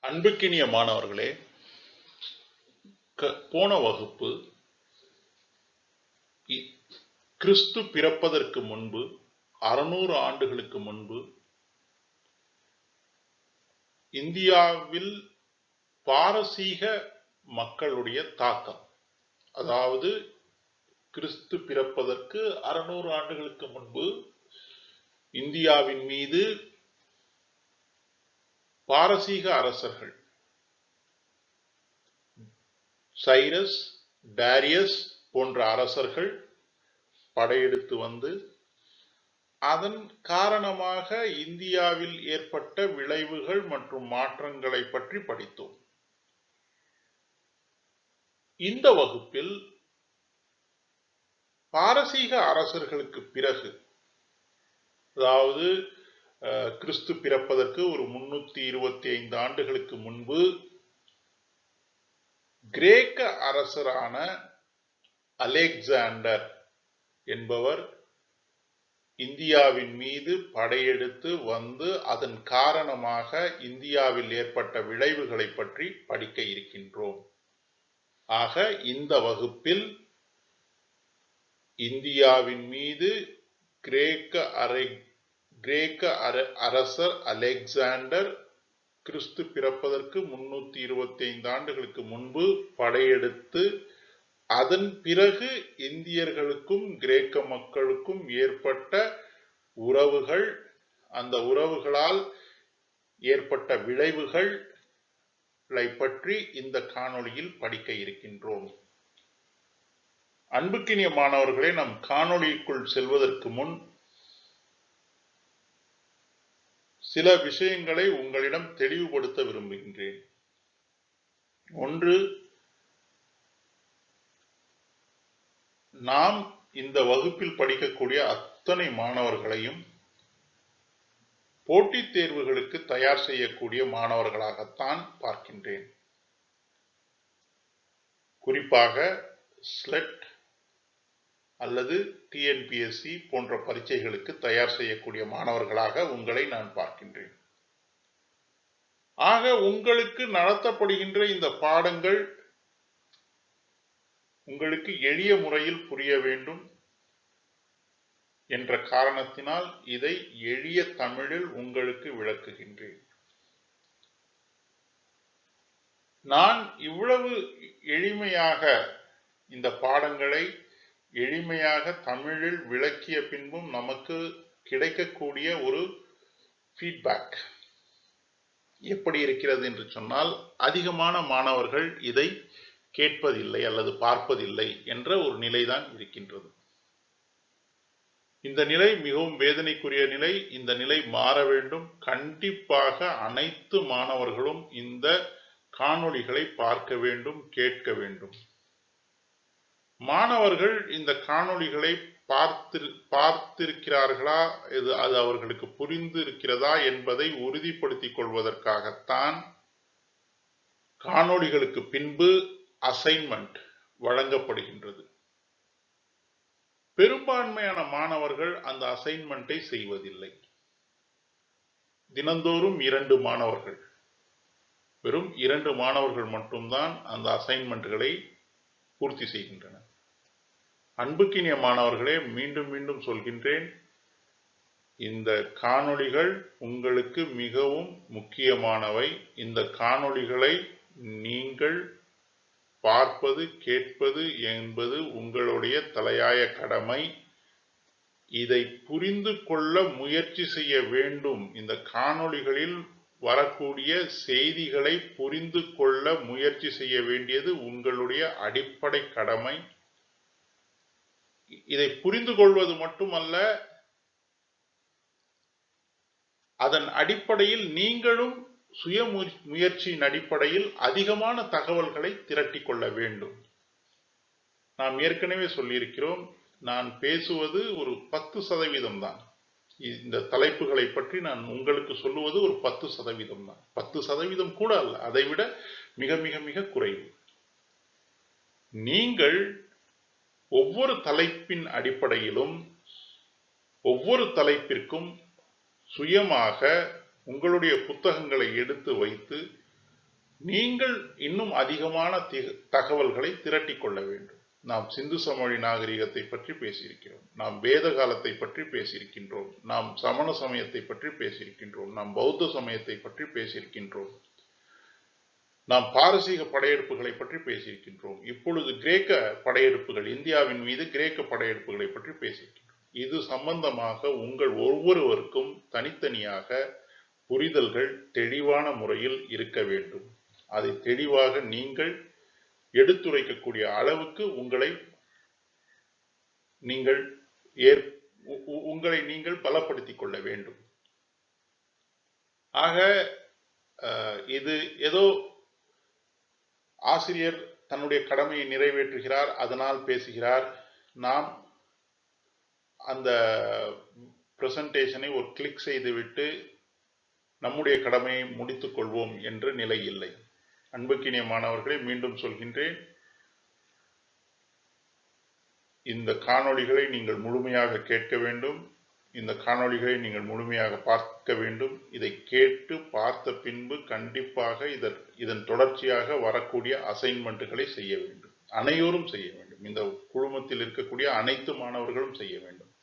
அன்புக்கினிய மாணவர்களே, போன வகுப்பு கிறிஸ்து பிறப்பதற்கு முன்பு 600 ஆண்டுகளுக்கு முன்பு இந்தியாவில் பாரசீக மக்களுடைய தாக்கம், அதாவது கிறிஸ்து பிறப்பதற்கு 600 ஆண்டுகளுக்கு முன்பு இந்தியாவின் மீது பாரசீக அரசர்கள் சைரஸ், டாரியஸ் போன்ற அரசர்கள் படையெடுத்து வந்து அதன் காரணமாக இந்தியாவில் ஏற்பட்ட விளைவுகள் மற்றும் மாற்றங்களை பற்றி படித்தோம். இந்த வகுப்பில் பாரசீக அரசர்களுக்கு பிறகு, அதாவது கிறிஸ்து பிறப்பதற்கு ஒரு 325 ஆண்டுகளுக்கு முன்பு கிரேக்க அரசரான அலெக்சாண்டர் என்பவர் இந்தியாவின் மீது படையெடுத்து வந்து அதன் காரணமாக இந்தியாவில் ஏற்பட்ட விளைவுகளை பற்றி படிக்க இருக்கின்றோம். ஆக இந்த வகுப்பில் இந்தியாவின் மீது கிரேக்க அரசர் அலெக்சாண்டர் கிறிஸ்து பிறப்பதற்கு 325 ஆண்டுகளுக்கு முன்பு படையெடுத்து அதன் பிறகு இந்தியர்களுக்கும் கிரேக்க மக்களுக்கும் ஏற்பட்ட உறவுகள், அந்த உறவுகளால் ஏற்பட்ட விளைவுகளை பற்றி இந்த காணொளியில் படிக்க இருக்கின்றோம். அன்புக்கினிய மாணவர்களே, நம் காணொளிக்குள் செல்வதற்கு முன் சில விஷயங்களை உங்களிடம் தெளிவுபடுத்த விரும்புகின்றேன். ஒன்று, நாம் இந்த வகுப்பில் படிக்கக்கூடிய அத்தனை மாணவர்களையும் போட்டித் தேர்வுகளுக்கு தயார் செய்யக்கூடிய மாணவர்களாகத்தான் பார்க்கின்றேன். குறிப்பாக ஸ்லெட் அல்லது டிஎன்பிஎஸ்சி போன்ற பரீட்சைகளுக்கு தயார் செய்யக்கூடிய மாணவர்களாக உங்களை நான் பார்க்கின்றேன். ஆக உங்களுக்கு நடத்தப்படுகின்ற இந்த பாடங்கள் உங்களுக்கு எளிய முறையில் புரிய வேண்டும் என்ற காரணத்தினால் இதை எளிய தமிழில் உங்களுக்கு விளக்குகின்றேன். நான் இவ்வளவு எளிமையாக இந்த பாடங்களை எளிமையாக தமிழில் விளக்கிய பின்பும் நமக்கு கிடைக்கக்கூடிய ஒரு ஃபீட்பேக் எப்படி இருக்கிறது என்று சொன்னால், அதிகமான மாணவர்கள் இதை கேட்பதில்லை அல்லது பார்ப்பதில்லை என்ற ஒரு நிலைதான் இருக்கின்றது. இந்த நிலை மிகவும் வேதனைக்குரிய நிலை. இந்த நிலை மாற வேண்டும். கண்டிப்பாக அனைத்து மாணவர்களும் இந்த காணொளிகளை பார்க்க வேண்டும், கேட்க வேண்டும். மாணவர்கள் இந்த காணொளிகளை பார்த்திருக்கிறார்களா, அது அவர்களுக்கு புரிந்து இருக்கிறதா என்பதை உறுதிப்படுத்திக் கொள்வதற்காகத்தான் காணொளிகளுக்கு பின்பு அசைன்மெண்ட் வழங்கப்படுகின்றது. பெரும்பான்மையான மாணவர்கள் அந்த அசைன்மெண்டை செய்வதில்லை. தினந்தோறும் 2 மாணவர்கள், வெறும் 2 மாணவர்கள் மட்டும்தான் அந்த அசைன்மெண்ட்களை பூர்த்தி செய்கின்றனர். அன்புக்கினிய மாணவர்களே, மீண்டும் மீண்டும் சொல்கின்றேன், இந்த காணொளிகள் உங்களுக்கு மிகவும் முக்கியமானவை. இந்த காணொளிகளை நீங்கள் பார்ப்பது, கேட்பது என்பது உங்களுடைய தலையாய கடமை. இதை புரிந்து கொள்ள முயற்சி செய்ய வேண்டும். இந்த காணொளிகளில் வரக்கூடிய செய்திகளை புரிந்து கொள்ள முயற்சி செய்ய வேண்டியது உங்களுடைய அடிப்படை கடமை. இதை புரிந்து கொள்வது மட்டுமல்ல, அதன் அடிப்படையில் நீங்களும் சுய முயற்சியின் அடிப்படையில் அதிகமான தகவல்களை திரட்டி கொள்ள வேண்டும். நாம் ஏற்கனவே சொல்லியிருக்கிறோம், நான் பேசுவது ஒரு 10% தான். இந்த தலைப்புகளை பற்றி நான் உங்களுக்கு சொல்லுவது ஒரு 10% தான். 10% கூட அல்ல, அதைவிட மிக மிக மிக குறைவு. நீங்கள் ஒவ்வொரு தலைப்பின் அடிப்படையிலும் ஒவ்வொரு தலைப்பிற்கும் சுயமாக உங்களுடைய புத்தகங்களை எடுத்து வைத்து நீங்கள் இன்னும் அதிகமான தகவல்களை திரட்டிக் கொள்ள வேண்டும். நாம் சிந்து சமவெளி நாகரிகத்தை பற்றி பேசியிருக்கிறோம், நாம் வேத காலத்தை பற்றி பேசியிருக்கின்றோம், நாம் சமண சமயத்தை பற்றி பேசியிருக்கின்றோம், நாம் பௌத்த சமயத்தை பற்றி பேசியிருக்கின்றோம், நாம் பாரசீக படையெடுப்புகளை பற்றி பேசியிருக்கின்றோம். இப்பொழுது கிரேக்க படையெடுப்புகள், இந்தியாவின் மீது கிரேக்க படையெடுப்புகளை பற்றி பேசியிருக்கின்றோம். இது சம்பந்தமாக உங்கள் ஒவ்வொருவருக்கும் தனித்தனியாக புரிதல்கள் தெளிவான முறையில் இருக்க வேண்டும். அதை தெளிவாக நீங்கள் எடுத்துரைக்கக்கூடிய அளவுக்கு உங்களை நீங்கள் பலப்படுத்திக் கொள்ள வேண்டும். ஆக இது ஏதோ ஆசிரியர் தன்னுடைய கடமையை நிறைவேற்றுகிறார், அதனால் பேசுகிறார், நாம் அந்த பிரசன்டேஷனை ஒரு கிளிக் செய்துவிட்டு நம்முடைய கடமையை முடித்துக் கொள்வோம் என்ற நிலை இல்லை. அன்புக்கினிய மாணவர்களை மீண்டும் சொல்கின்றேன், இந்த காணொளிகளை நீங்கள் முழுமையாக கேட்க வேண்டும், இந்த காணொளிகளை நீங்கள் முழுமையாக பார்க்க வேண்டும். இதை கேட்டு பார்த்த பின்பு கண்டிப்பாக இதன் தொடர்ச்சியாக வரக்கூடிய அசைன்மெண்ட்டுகளை செய்ய வேண்டும். அனைவரும் செய்ய வேண்டும். இந்த குழுமத்தில் இருக்கக்கூடிய அனைத்து மாணவர்களும் செய்ய வேண்டும்.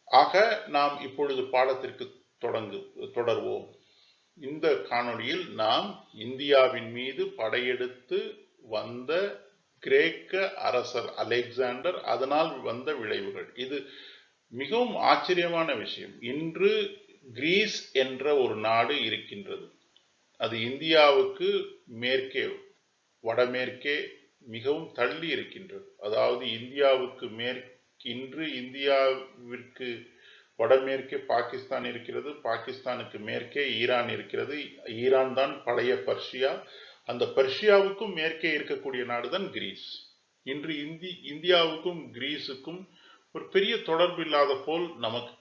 ஆக நாம் இப்பொழுது பாடத்திற்கு தொடர்வோம். இந்த காணொளியில் நாம் இந்தியாவின் மீது படையெடுத்து வந்த கிரேக்க அரசர் அலெக்சாண்டர், அதனால் வந்த விளைவுகள். இது மிகவும் ஆச்சரியமான விஷயம். இன்று கிரீஸ் என்ற ஒரு நாடு இருக்கின்றது. அது இந்தியாவுக்கு மேற்கே, வடமேற்கே மிகவும் தள்ளி இருக்கின்றது. அதாவது இந்தியாவுக்கு இன்று இந்தியாவிற்கு வடமேற்கே பாகிஸ்தான் இருக்கிறது, பாகிஸ்தானுக்கு மேற்கே ஈரான் இருக்கிறது. ஈரான் தான் பழைய பர்ஷியா. அந்த பர்ஷியாவுக்கும் மேற்கே இருக்கக்கூடிய நாடுதான் கிரீஸ். இன்று இந்தியாவுக்கும் கிரீஸுக்கும் ஒரு பெரிய தொடர்பு இல்லாத போல் நமக்கு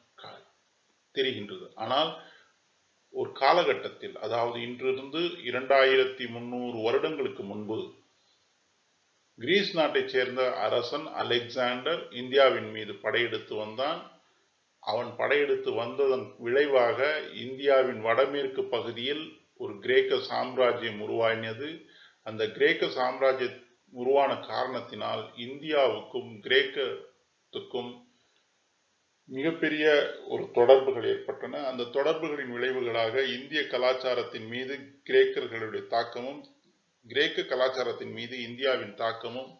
தெரிகின்றது. ஆனால் ஒரு காலகட்டத்தில், அதாவது இன்றிருந்து 2300 வருடங்களுக்கு முன்பு கிரீஸ் நாட்டைச் சேர்ந்த அரசன் அலெக்சாண்டர் இந்தியாவின் மீது படையெடுத்து வந்தான். அவன் படையெடுத்து வந்ததன் விளைவாக இந்தியாவின் வடமேற்கு பகுதியில் ஒரு கிரேக்க சாம்ராஜ்யம் உருவானது. அந்த கிரேக்க சாம்ராஜ்யம் உருவான காரணத்தினால் இந்தியாவுக்கும் கிரேக்கத்துக்கும் மிகப்பெரிய ஒரு தொடர்புகள் ஏற்பட்டன. அந்த தொடர்புகளின் விளைவுகளாக இந்திய கலாச்சாரத்தின் மீது கிரேக்கர்களுடைய தாக்கமும், கிரேக்க கலாச்சாரத்தின் மீது இந்தியாவின் தாக்கமும்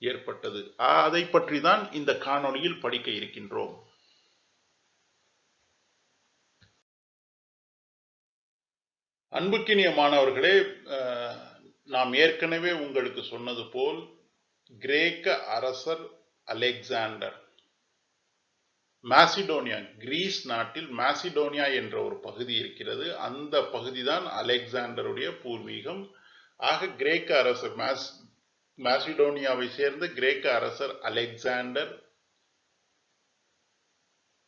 ஏற்பட்டது. அதை பற்றி தான் இந்த காணொளியில் படிக்க இருக்கின்றோம். அன்புக்கினிய மாணவர்களே, நாம் ஏற்கனவே உங்களுக்கு சொன்னது போல் கிரேக்க அரசர் அலெக்சாண்டர் மாசிடோனியா, கிரீஸ் நாட்டில் மாசிடோனியா என்ற ஒரு பகுதி இருக்கிறது. அந்த பகுதி தான் அலெக்சாண்டருடைய பூர்வீகம். ஆக கிரேக்க அரசர் மாசிடோனியாவை சேர்ந்த கிரேக்க அரசர் அலெக்சாண்டர்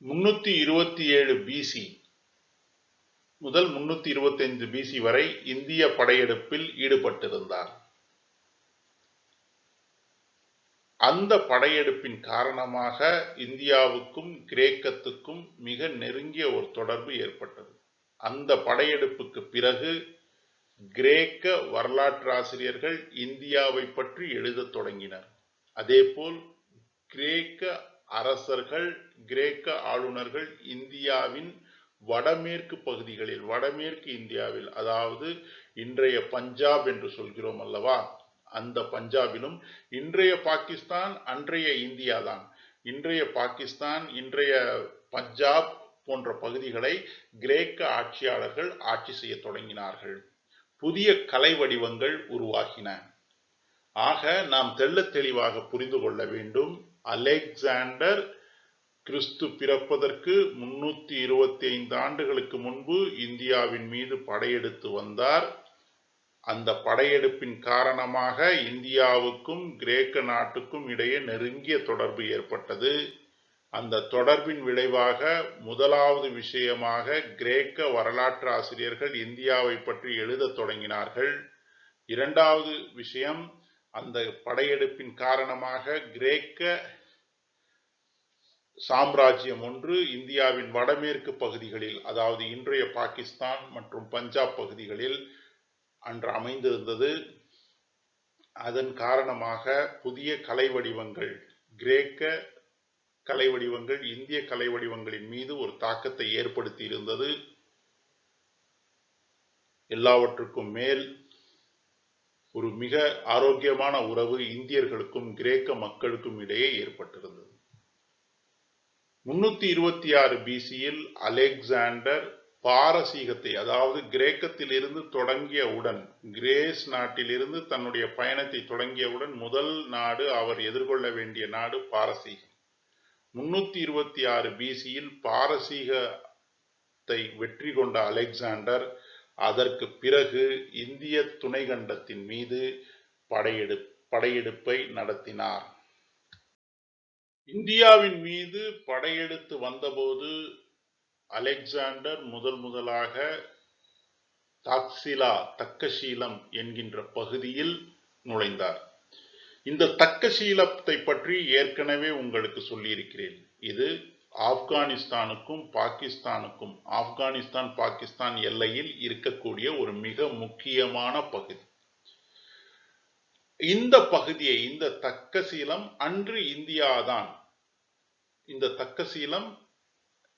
327 பிசி முதல் 325 பிசி வரை இந்திய படையெடுப்பில் ஈடுபட்டிருந்தார். அந்த படையெடுப்பின் காரணமாக இந்தியாவுக்கும் கிரேக்கத்துக்கும் மிக நெருங்கிய ஒரு தொடர்பு ஏற்பட்டது. அந்த படையெடுப்புக்கு பிறகு கிரேக்க வரலாற்றாசிரியர்கள் இந்தியாவை பற்றி எழுதத் தொடங்கினர். அதேபோல் கிரேக்க அரசர்கள், கிரேக்க ஆளுநர்கள் இந்தியாவின் வடமேற்கு பகுதிகளில், வடமேற்கு இந்தியாவில், அதாவது இன்றைய பஞ்சாப் என்று சொல்கிறோம் அல்லவா, அந்த பஞ்சாபிலும், இன்றைய பாகிஸ்தான் அன்றைய இந்தியா தான், இன்றைய பாகிஸ்தான் இன்றைய பஞ்சாப் போன்ற பகுதிகளை கிரேக்க ஆட்சியாளர்கள் ஆட்சி செய்ய தொடங்கினார்கள். புதிய கலை வடிவங்கள் உருவாகின. ஆக நாம் தெள்ளத் தெளிவாக புரிந்து கொள்ள வேண்டும், அலெக்சாண்டர் கிறிஸ்து பிறப்பதற்கு 325 ஆண்டுகளுக்கு முன்பு இந்தியாவின் மீது படையெடுத்து வந்தார். அந்த படையெடுப்பின் காரணமாக இந்தியாவுக்கும் கிரேக்க நாட்டுக்கும் இடையே நெருங்கிய தொடர்பு ஏற்பட்டது. அந்த தொடர்பின் விளைவாக முதலாவது விஷயமாக கிரேக்க வரலாற்று ஆசிரியர்கள் இந்தியாவை பற்றி எழுதத் தொடங்கினார்கள். இரண்டாவது விஷயம், அந்த படையெடுப்பின் காரணமாக கிரேக்க சாம்ராஜ்யம் ஒன்று இந்தியாவின் வடமேற்கு பகுதிகளில், அதாவது இன்றைய பாகிஸ்தான் மற்றும் பஞ்சாப் பகுதிகளில் அன்று அமைந்திருந்தது. அதன் காரணமாக புதிய கலை வடிவங்கள், கிரேக்க கலை வடிவங்கள் இந்திய கலை வடிவங்களின் மீது ஒரு தாக்கத்தை ஏற்படுத்தி இருந்தது. எல்லாவற்றுக்கும் மேல் ஒரு மிக ஆரோக்கியமான உறவு இந்தியர்களுக்கும் கிரேக்க மக்களுக்கும் இடையே ஏற்பட்டிருந்தது. 326 பிசியில் அலெக்சாண்டர் பாரசீகத்தை, அதாவது கிரேக்கத்தில் இருந்து தொடங்கியவுடன், கிரேஸ் நாட்டிலிருந்து தன்னுடைய பயணத்தை தொடங்கியவுடன் முதல் நாடு அவர் எதிர்கொள்ள வேண்டிய நாடு பாரசீகம். 326 பிசியில் பாரசீகத்தை வெற்றி கொண்ட அலெக்சாண்டர் அதற்கு பிறகு இந்திய துணைக்கண்டத்தின் மீது படையெடுப்பை நடத்தினார். இந்தியாவின் மீது படையெடுத்து வந்தபோது அலெக்சாண்டர் முதலாக தக்கசீலம் என்கின்ற பகுதியில் நுழைந்தார். இந்த தக்கசீலத்தை பற்றி ஏற்கனவே உங்களுக்கு சொல்லியிருக்கிறேன். இது ஆப்கானிஸ்தானுக்கும் பாகிஸ்தானுக்கும், ஆப்கானிஸ்தான் பாகிஸ்தான் எல்லையில் இருக்கக்கூடிய ஒரு மிக முக்கியமான பகுதி. இந்த பகுதியை, இந்த தக்கசீலம் அன்று இந்தியாதான். இந்த தக்கசீலம்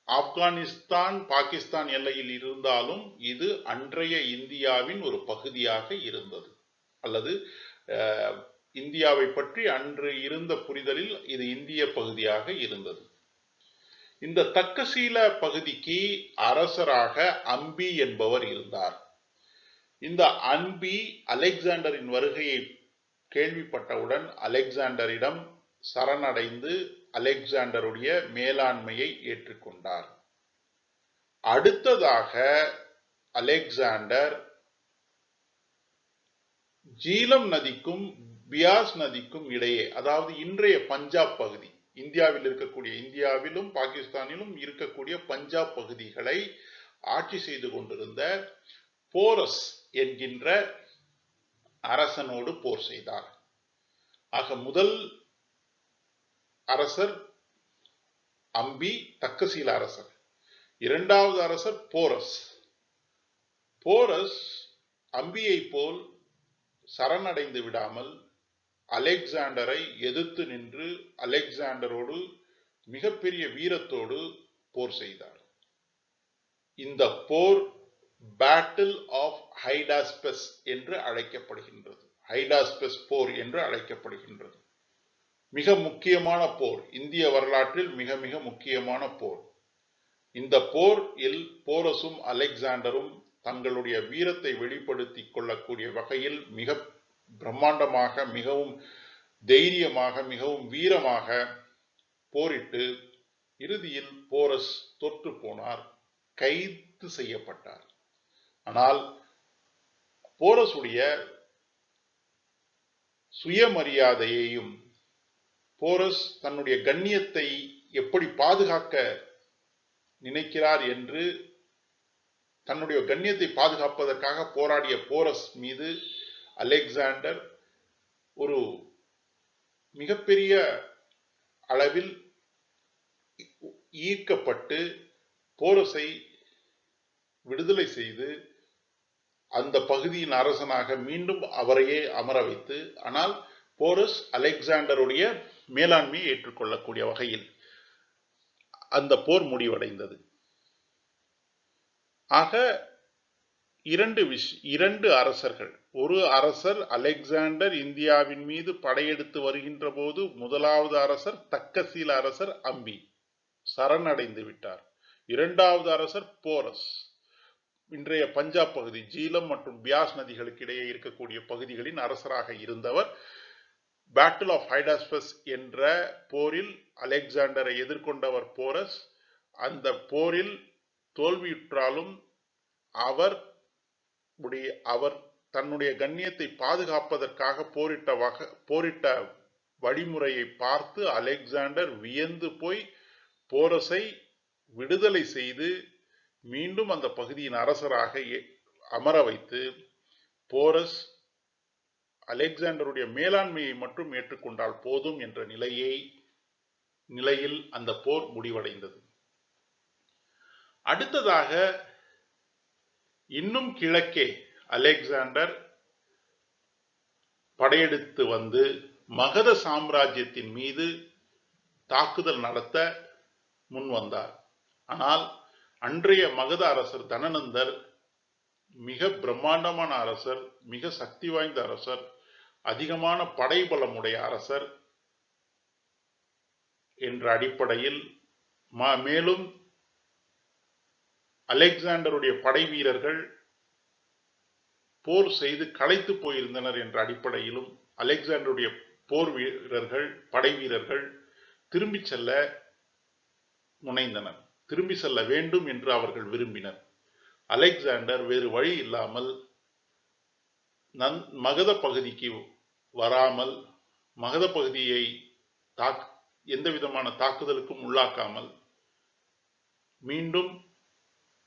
ஆப்கானிஸ்தான் பாகிஸ்தான் எல்லையில் இருந்தாலும் இது அன்றைய இந்தியாவின் ஒரு பகுதியாக இருந்தது. அல்லது இந்தியாவை பற்றி அன்று இருந்த புரிதலில் இது இந்திய பகுதியாக இருந்தது. இந்த தக்கசீல பகுதிக்கு அரசராக அம்பி என்பவர் இருந்தார். இந்த அம்பி அலெக்சாண்டரின் வருகையை கேள்விப்பட்டவுடன் அலெக்சாண்டரிடம் சரணடைந்து அலெக்சாண்டருடைய மேலாண்மையை ஏற்றுக்கொண்டார். அடுத்ததாக அலெக்சாண்டர் ஜீலம் நதிக்கும் பியாஸ் நதிக்கும் இடையே, அதாவது இன்றைய பஞ்சாப் பகுதி, இந்தியாவில் இருக்கக்கூடிய, இந்தியாவிலும் பாகிஸ்தானிலும் இருக்கக்கூடிய பஞ்சாப் பகுதிகளை ஆட்சி செய்து கொண்டிருந்த போரஸ் என்கின்ற அரசனோடு போர் செய்தார். ஆக முதல் அரசர் அம்பி, தக்கசீல அரசர். இரண்டாவது அரசர் போரஸ். போரஸ் அம்பியை போல் சரணடைந்து விடாமல் அலெக்சாண்டரை எதிர்த்து நின்று அலெக்சாண்டரோடு மிகப்பெரிய வீரத்தோடு போர் செய்தார். இந்த போர் பேட்டில் ஆஃப் ஹைடாஸ்பஸ் என்று அழைக்கப்படுகின்றது. ஹைடாஸ்பஸ் போர் என்று அழைக்கப்படுகின்றது. மிக முக்கியமான போர், இந்திய வரலாற்றில் மிக மிக முக்கியமான போர். இந்த போரில் போரஸும் அலெக்சாண்டரும் தங்களுடைய வீரத்தை வெளிப்படுத்திக் கொள்ளக்கூடிய வகையில் மிக பிரம்மாண்டமாக, மிகவும் தைரியமாக, மிகவும் வீரமாக போரிட்டு இறுதியில் போரஸ் தோற்று போனார், கைது செய்யப்பட்டார். ஆனால் போரஸுடைய சுயமரியாதையையும், போரஸ் தன்னுடைய கண்ணியத்தை எப்படி பாதுகாக்க நினைக்கிறார் என்று, தன்னுடைய கண்ணியத்தை பாதுகாப்பதற்காக போராடிய போரஸ் மீது அலெக்சாண்டர் ஒரு மிகப்பெரிய அளவில் ஈர்க்கப்பட்டு போரஸை விடுதலை செய்து அந்த பகுதியின் அரசனாக மீண்டும் அவரையே அமர வைத்து, ஆனால் போரஸ் அலெக்சாண்டருடைய மேலாண்மையை ஏற்றுக்கொள்ளக்கூடிய வகையில் அந்த போர் முடிவடைந்தது. ஆக இரண்டு அரசர்கள், ஒரு அரசர் அலெக்சாண்டர் இந்தியாவின் மீது படையெடுத்து வருகின்ற போது முதலாவது அரசர் தக்கசீல அரசர் அம்பி சரணடைந்து விட்டார். இரண்டாவது அரசர் போரஸ், இன்றைய பஞ்சாப் பகுதி, ஜீலம் மற்றும் பியாஸ் நதிகளுக்கு இடையே இருக்கக்கூடிய பகுதிகளின் அரசராக இருந்தவர். பேட்டில் ஆஃப் ஹைடாஸ்பஸ் என்ற போரில் அலெக்சாண்டரை எதிர்கொண்டவர் போரஸ். அந்த போரில் தோல்வியுற்றாலும் அவர் தன்னுடைய கண்ணியத்தை பாதுகாப்பதற்காக போரிட்ட வழிமுறையை பார்த்து அலெக்சாண்டர் வியந்து போய் போரஸை விடுதலை செய்து மீண்டும் அந்த பகுதியின் அரசராக அமர வைத்து, போரஸ் அலெக்சாண்டருடைய மேலாண்மையை மட்டும் ஏற்றுக்கொண்டால் போதும் என்ற நிலையை நிலையில் அந்த போர் முடிவடைந்தது. அடுத்ததாக இன்னும் கிழக்கே அலெக்சாண்டர் படையெடுத்து வந்து மகத சாம்ராஜ்யத்தின் மீது தாக்குதல் நடத்த முன் வந்தார். ஆனால் அன்றைய மகத அரசர் தனநந்தர் மிக பிரம்மாண்டமான அரசர், மிக சக்தி வாய்ந்த அரசர், அதிகமான படைபலமுடைய அரசர் என்ற அடிப்படையில் மேலும் அலெக்சாண்டருடைய படை வீரர்கள் போர் செய்து களைத்து போயிருந்தனர் என்ற அடிப்படையிலும் அலெக்சாண்டருடைய போர் வீரர்கள் படை வீரர்கள் திரும்பி செல்ல முனைந்தனர். திரும்பி செல்ல வேண்டும் என்று அவர்கள் விரும்பினர். அலெக்சாண்டர் வேறு வழி இல்லாமல் மகத பகுதிக்கு வராமல், மகத பகுதியை எந்த விதமான தாக்குதலுக்கும் உள்ளாக்காமல் மீண்டும்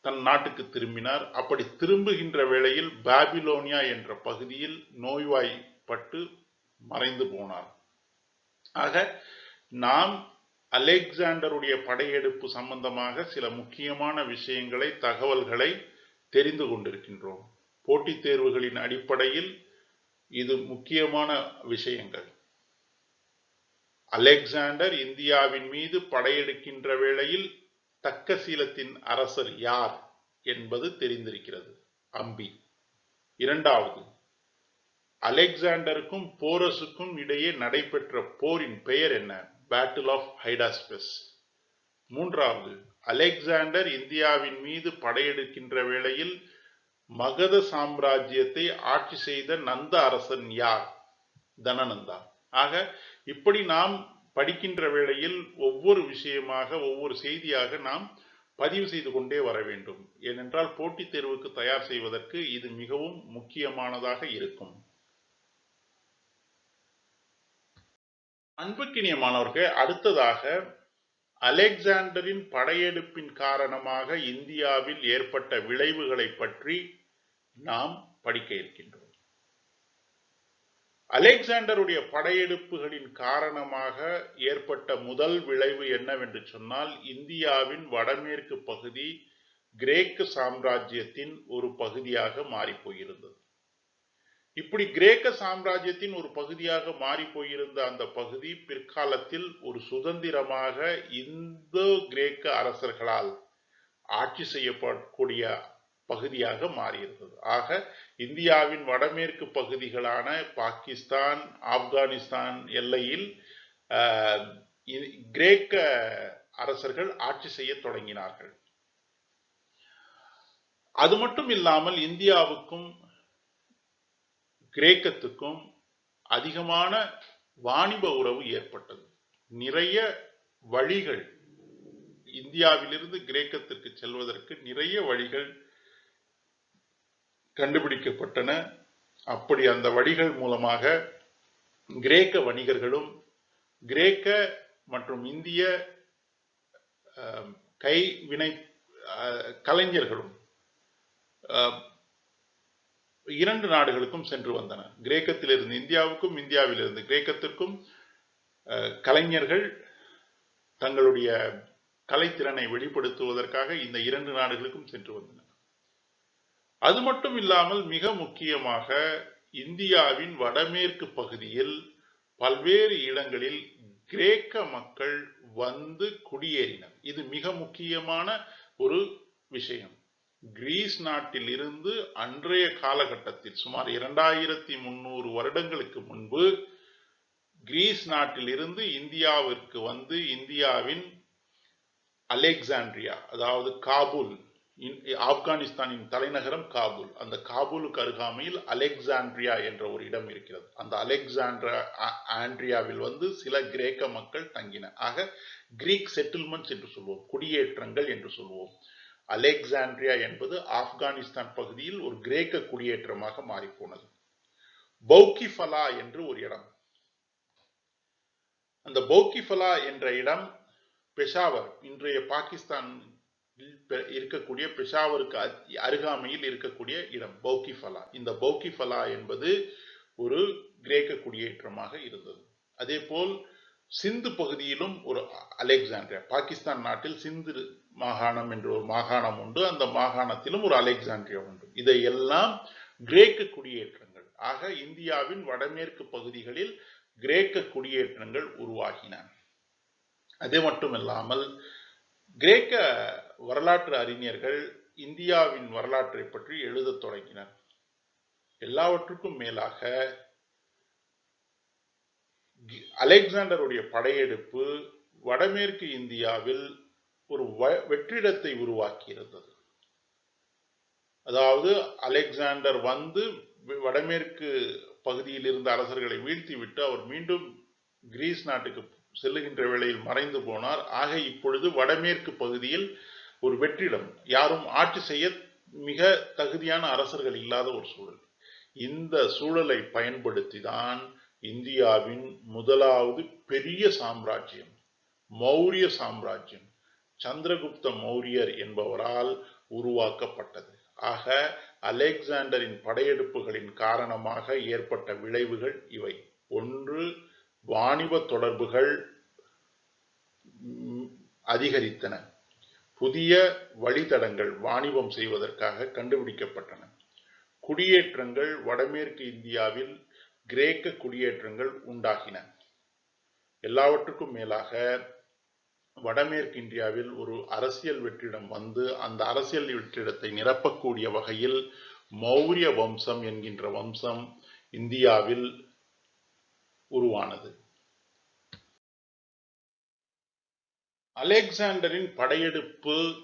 தன் நாட்டுக்கு திரும்பினார். அப்படி திரும்புகின்ற வேளையில் பாபிலோனியா என்ற பகுதியில் நோய்வாய்ப்பட்டு மறைந்து போனார். ஆக நாம் அலெக்சாண்டருடைய படையெடுப்பு சம்பந்தமாக சில முக்கியமான விஷயங்களை, தகவல்களை தெரிந்து கொண்டிருக்கின்றோம். போட்டித் தேர்வுகளின் அடிப்படையில் இது முக்கியமான விஷயங்கள். அலெக்சாண்டர் இந்தியாவின் மீது படையெடுக்கின்ற வேளையில் தக்கசீலத்தின் அரசர் யார் என்பது தெரிந்திருக்கிறது, அம்பி. இரண்டாவது, அலெக்சாண்டருக்கும் போரஸுக்கும் இடையே நடைபெற்ற போரின் பெயர் என்ன? Battle of Hydaspes. மூன்றாவது, அலெக்சாண்டர் இந்தியாவின் மீது படையெடுக்கின்ற வேளையில் மகத சாம்ராஜ்யத்தை ஆட்சி செய்த நந்த அரசன் யார்? தனநந்தா. ஆக இப்படி நாம் படிக்கின்ற வேளையில் ஒவ்வொரு விஷயமாக, ஒவ்வொரு செய்தியாக நாம் பதிவு செய்து கொண்டே வர வேண்டும். ஏனென்றால் போட்டித் தேர்வுக்கு தயார் செய்வதற்கு இது மிகவும் முக்கியமானதாக இருக்கும். அன்புக்கினிய மாணவர்களே, அடுத்ததாக அலெக்சாண்டரின் படையெடுப்பின் காரணமாக இந்தியாவில் ஏற்பட்ட விளைவுகளை பற்றி நாம் படிக்க இருக்கின்றோம். அலெக்சாண்டருடைய படையெடுப்புகளின் காரணமாக ஏற்பட்ட முதல் விளைவு என்னவென்று சொன்னால், இந்தியாவின் வடமேற்கு பகுதி கிரேக்க சாம்ராஜ்யத்தின் ஒரு பகுதியாக மாறி போயிருந்தது. இப்படி கிரேக்க சாம்ராஜ்யத்தின் ஒரு பகுதியாக மாறி போயிருந்த அந்த பகுதி பிற்காலத்தில் ஒரு சுதந்திரமாக இந்தோ கிரேக்க அரசர்களால் ஆட்சி செய்யப்படக்கூடிய பகுதியாக மாறியிருந்தது. ஆக இந்தியாவின் வடமேற்கு பகுதிகளான பாகிஸ்தான், ஆப்கானிஸ்தான் எல்லையில் கிரேக்க அரசர்கள் ஆட்சி செய்ய தொடங்கினார்கள். அது மட்டும் இல்லாமல் இந்தியாவுக்கும் கிரேக்கத்துக்கும் அதிகமான வாணிப உறவு ஏற்பட்டது. நிறைய வழிகள், இந்தியாவிலிருந்து கிரேக்கத்திற்கு செல்வதற்கு நிறைய வழிகள் கண்டுபிடிக்கப்பட்டன. அப்படி அந்த வழிகள் மூலமாக கிரேக்க வணிகர்களும் கிரேக்க மற்றும் இந்திய கைவினை கலைஞர்களும் இரண்டு நாடுகளுக்கும் சென்று வந்தனர். கிரேக்கத்திலிருந்து இந்தியாவுக்கும், இந்தியாவிலிருந்து கிரேக்கத்திற்கும் கலைஞர்கள் தங்களுடைய கலைத்திறனை வெளிப்படுத்துவதற்காக இந்த இரண்டு நாடுகளுக்கும் சென்று வந்தனர். அது மட்டும் இல்லாமல் மிக முக்கியமாக இந்தியாவின் வடமேற்கு பகுதியில் பல்வேறு இடங்களில் கிரேக்க மக்கள் வந்து குடியேறினர். இது மிக முக்கியமான ஒரு விஷயம். கிரீஸ் நாட்டில் இருந்து அன்றைய காலகட்டத்தில் சுமார் 2300 வருடங்களுக்கு முன்பு கிரீஸ் நாட்டில் இருந்து இந்தியாவிற்கு வந்து இந்தியாவின் அலெக்சாண்ட்ரியா, அதாவது காபூல், ஆப்கானிஸ்தானின் தலைநகரம் காபூல், அந்த காபூலுக்கு அருகாமையில் அலெக்சாண்ட்ரியா என்ற ஒரு இடம் இருக்கிறது. அந்த அலெக்சாண்ட்ரியாவில் வந்து சில கிரேக்க மக்கள் தங்கினர். ஆக கிரீக் செட்டில்மெண்ட்ஸ் என்று சொல்வோம், குடியேற்றங்கள் என்று சொல்வோம். அலெக்சாண்ட்ரியா என்பது ஆப்கானிஸ்தான் பகுதியில் ஒரு கிரேக்க குடியேற்றமாக மாறிப்போனது. பௌகிஃபலா என்று ஒரு இடம். அந்த பௌகிஃபலா என்ற இடம் பெஷாவர், இன்றைய பாகிஸ்தான் இருக்கக்கூடிய பெஷாவருக்கு அருகாமையில் இருக்கக்கூடிய இடம் பௌகிஃபலா. இந்த பௌகிஃபலா என்பது ஒரு கிரேக்க குடியேற்றமாக இருந்தது. அதே போல் சிந்து பகுதியிலும் ஒரு அலெக்சாண்ட்ரியா, பாகிஸ்தான் நாட்டில் சிந்து மாகாணம் என்று ஒரு மாகாணம் உண்டு, அந்த மாகாணத்திலும் ஒரு அலெக்சாண்ட்ரியா உண்டு. இதையெல்லாம் கிரேக்க குடியேற்றங்கள். ஆக இந்தியாவின் வடமேற்கு பகுதிகளில் கிரேக்க குடியேற்றங்கள் உருவாகின. அது மட்டுமில்லாமல் கிரேக்க வரலாற்று அறிஞர்கள் இந்தியாவின் வரலாற்றை பற்றி எழுதத் தொடங்கினர். எல்லாவற்றுக்கும் மேலாக அலெக்சாண்டருடைய படையெடுப்பு வடமேற்கு இந்தியாவில் ஒரு வெற்றிடத்தை உருவாக்கி இருந்தது. அதாவது அலெக்சாண்டர் வந்து வடமேற்கு பகுதியில் இருந்த அரசர்களை வீழ்த்திவிட்டு அவர் மீண்டும் கிரீஸ் நாட்டுக்கு செல்லுகின்ற வேளையில் மறைந்து போனார். ஆக இப்பொழுது வடமேற்கு பகுதியில் ஒரு வெற்றிடம், யாரும் ஆட்சி செய்ய மிக தகுதியான அரசர்கள் இல்லாத ஒரு சூழல். இந்த சூழலை பயன்படுத்தி தான் இந்தியாவின் முதலாவது பெரிய சாம்ராஜ்யம் மௌரிய சாம்ராஜ்யம் சந்திரகுப்த மௌரியர் என்பவரால் உருவாக்கப்பட்டது. ஆக அலெக்சாண்டரின் படையெடுப்புகளின் காரணமாக ஏற்பட்ட விளைவுகள் இவை. ஒன்று, வாணிப தொடர்புகள் அதிகரித்தன. புதிய வழித்தடங்கள் வாணிபம் செய்வதற்காக கண்டுபிடிக்கப்பட்டன. குடியேற்றங்கள், வடமேற்கு இந்தியாவில் கிரேக்க குடியேற்றங்கள் உண்டாகின. எல்லாவற்றுக்கும் மேலாக வடமேற்கு இந்தியாவில் ஒரு அரசியல் வெற்றிடம் வந்து அந்த அரசியல் வெற்றிடத்தை நிரப்பக்கூடிய வகையில் மௌரிய வம்சம் என்கின்ற வம்சம் இந்தியாவில் உருவானது. அலெக்சாண்டரின் படையெடுப்புக்கு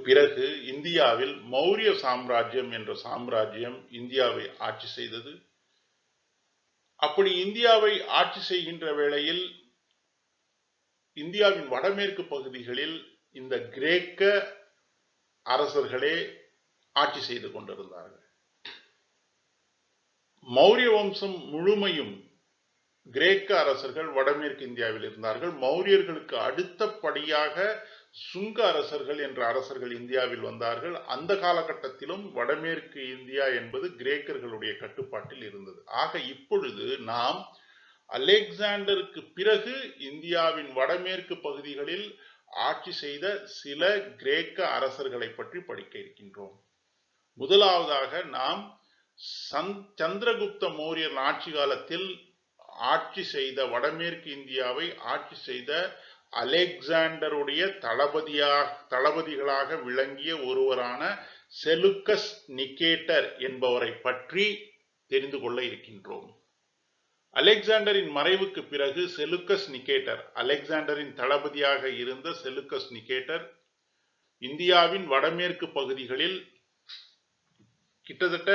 பிறகு இந்தியாவில் மௌரிய சாம்ராஜ்யம் என்ற சாம்ராஜ்யம் இந்தியாவை ஆட்சி செய்தது. அப்படி இந்தியாவை ஆட்சி செய்கின்ற வேளையில் இந்தியாவின் வடமேற்கு பகுதிகளில் இந்த கிரேக்க அரசர்களே ஆட்சி செய்து கொண்டிருந்தார்கள். மௌரிய வம்சம் முழுமையும் கிரேக்க அரசர்கள் வடமேற்கு இந்தியாவில் இருந்தார்கள். மௌரியர்களுக்கு அடுத்தபடியாக சுங்க அரசர்கள் என்ற அரசர்கள் இந்தியாவில் வந்தார்கள். அந்த காலகட்டத்திலும் வடமேற்கு இந்தியா என்பது கிரேக்கர்களுடைய கட்டுப்பாட்டில் இருந்தது. ஆக இப்பொழுது நாம் அலெக்சாண்டருக்கு பிறகு இந்தியாவின் வடமேற்கு பகுதிகளில் ஆட்சி செய்த சில கிரேக்க அரசர்களை பற்றி படிக்க இருக்கின்றோம். முதலாவதாக நாம் சந்திரகுப்த மௌரியர் ஆட்சி காலத்தில் ஆட்சி செய்த வடமேற்கு இந்தியாவை ஆட்சி செய்த அலெக்சாண்டருடைய தளபதிகளாக விளங்கிய ஒருவரான செலுக்கஸ் நிகேட்டர் என்பவரை பற்றி தெரிந்து கொள்ள இருக்கின்றோம். அலெக்சாண்டரின் மறைவுக்கு பிறகு செலுக்கஸ் நிகேட்டர், அலெக்சாண்டரின் தளபதியாக இருந்த செலுக்கஸ் நிகேட்டர் இந்தியாவின் வடமேற்கு பகுதிகளில் கிட்டத்தட்ட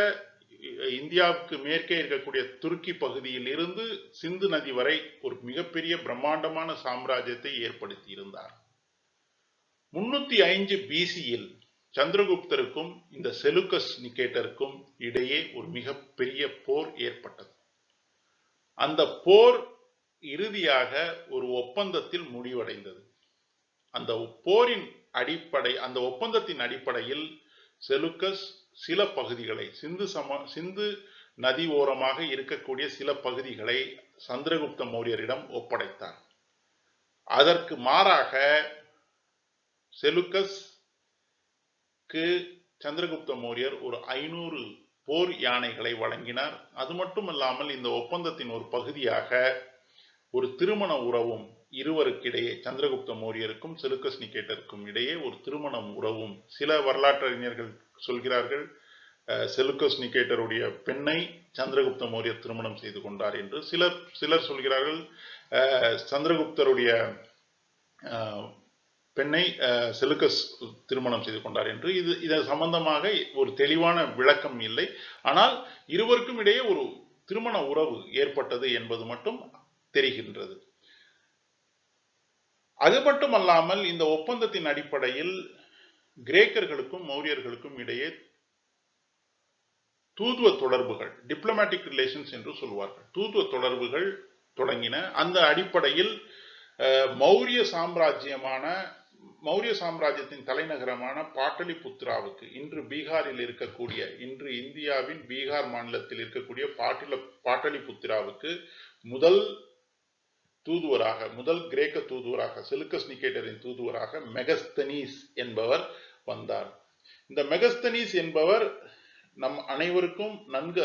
இந்தியாவுக்கு மேற்கே இருக்கக்கூடிய துருக்கி பகுதியில் இருந்து சிந்து நதி வரை ஒரு மிகப்பெரிய பிரம்மாண்டமான சாம்ராஜ்யத்தை ஏற்படுத்தி இருந்தார். 305 BCயில் சந்திரகுப்தருக்கும் இந்த செலுக்கஸ் நிகேட்டருக்கும் இடையே ஒரு மிகப்பெரிய போர் ஏற்பட்டது. அந்த போர் இறுதியாக ஒரு ஒப்பந்தத்தில் முடிவடைந்தது. அந்த ஒப்பந்தத்தின் அடிப்படையில் செலுக்கஸ் சில பகுதிகளை சிந்து நதி ஓரமாக இருக்கக்கூடிய சில பகுதிகளை சந்திரகுப்த மௌரியரிடம் ஒப்படைத்தார். அதற்கு மாறாக செலுக்கஸ்க்கு சந்திரகுப்த மௌரியர் ஒரு 500 போர் யானைகளை வழங்கினார். அது மட்டுமல்லாமல் இந்த ஒப்பந்தத்தின் ஒரு பகுதியாக ஒரு திருமண உறவும் இருவருக்கிடையே, சந்திரகுப்த மௌரியருக்கும் செலுக்கஸ் நிகேட்டருக்கும் இடையே ஒரு திருமண உறவும், சில வரலாற்றறிஞர்கள் சொல்கிறார்கள் செலுக்கஸ் நிகேட்டருடைய பெண்ணை சந்திரகுப்த மௌரியர் திருமணம் செய்து கொண்டார் என்று. சிலர் சொல்கிறார்கள் சந்திரகுப்தருடைய பெண்ணை செலுக்கஸ் திருமணம் செய்து கொண்டார் என்று. இது சம்பந்தமாக ஒரு தெளிவான விளக்கம் இல்லை. ஆனால் இருவருக்கும் இடையே ஒரு திருமண உறவு ஏற்பட்டது என்பது மட்டும் தெரிகின்றது. அது மட்டுமல்லாமல் இந்த ஒப்பந்தத்தின் அடிப்படையில் கிரேக்கர்களுக்கும் மௌரியர்களுக்கும் இடையே தூதுவ தொடர்புகள், டிப்ளமேட்டிக் ரிலேஷன்ஸ் என்று சொல்வார்கள், தூதுவ தொடர்புகள் தொடங்கின. அந்த அடிப்படையில் மௌரிய சாம்ராஜ்யத்தின் தலைநகரமான பாட்டலிபுத்ராவுக்கு, இன்று பீகாரில் இருக்கக்கூடிய, இன்று இந்தியாவின் பீகார் மாநிலத்தில் இருக்கக்கூடிய பாட்டலிபுத்ராவுக்கு முதல் தூதுவராக, முதல் கிரேக்க தூதுவராக, செலுக்கஸ் நிகேட்டரின் தூதுவராக மெகஸ்தனீஸ் என்பவர் வந்தார். இந்த மெகஸ்தனீஸ் என்பவர் நம் அனைவருக்கும் நன்கு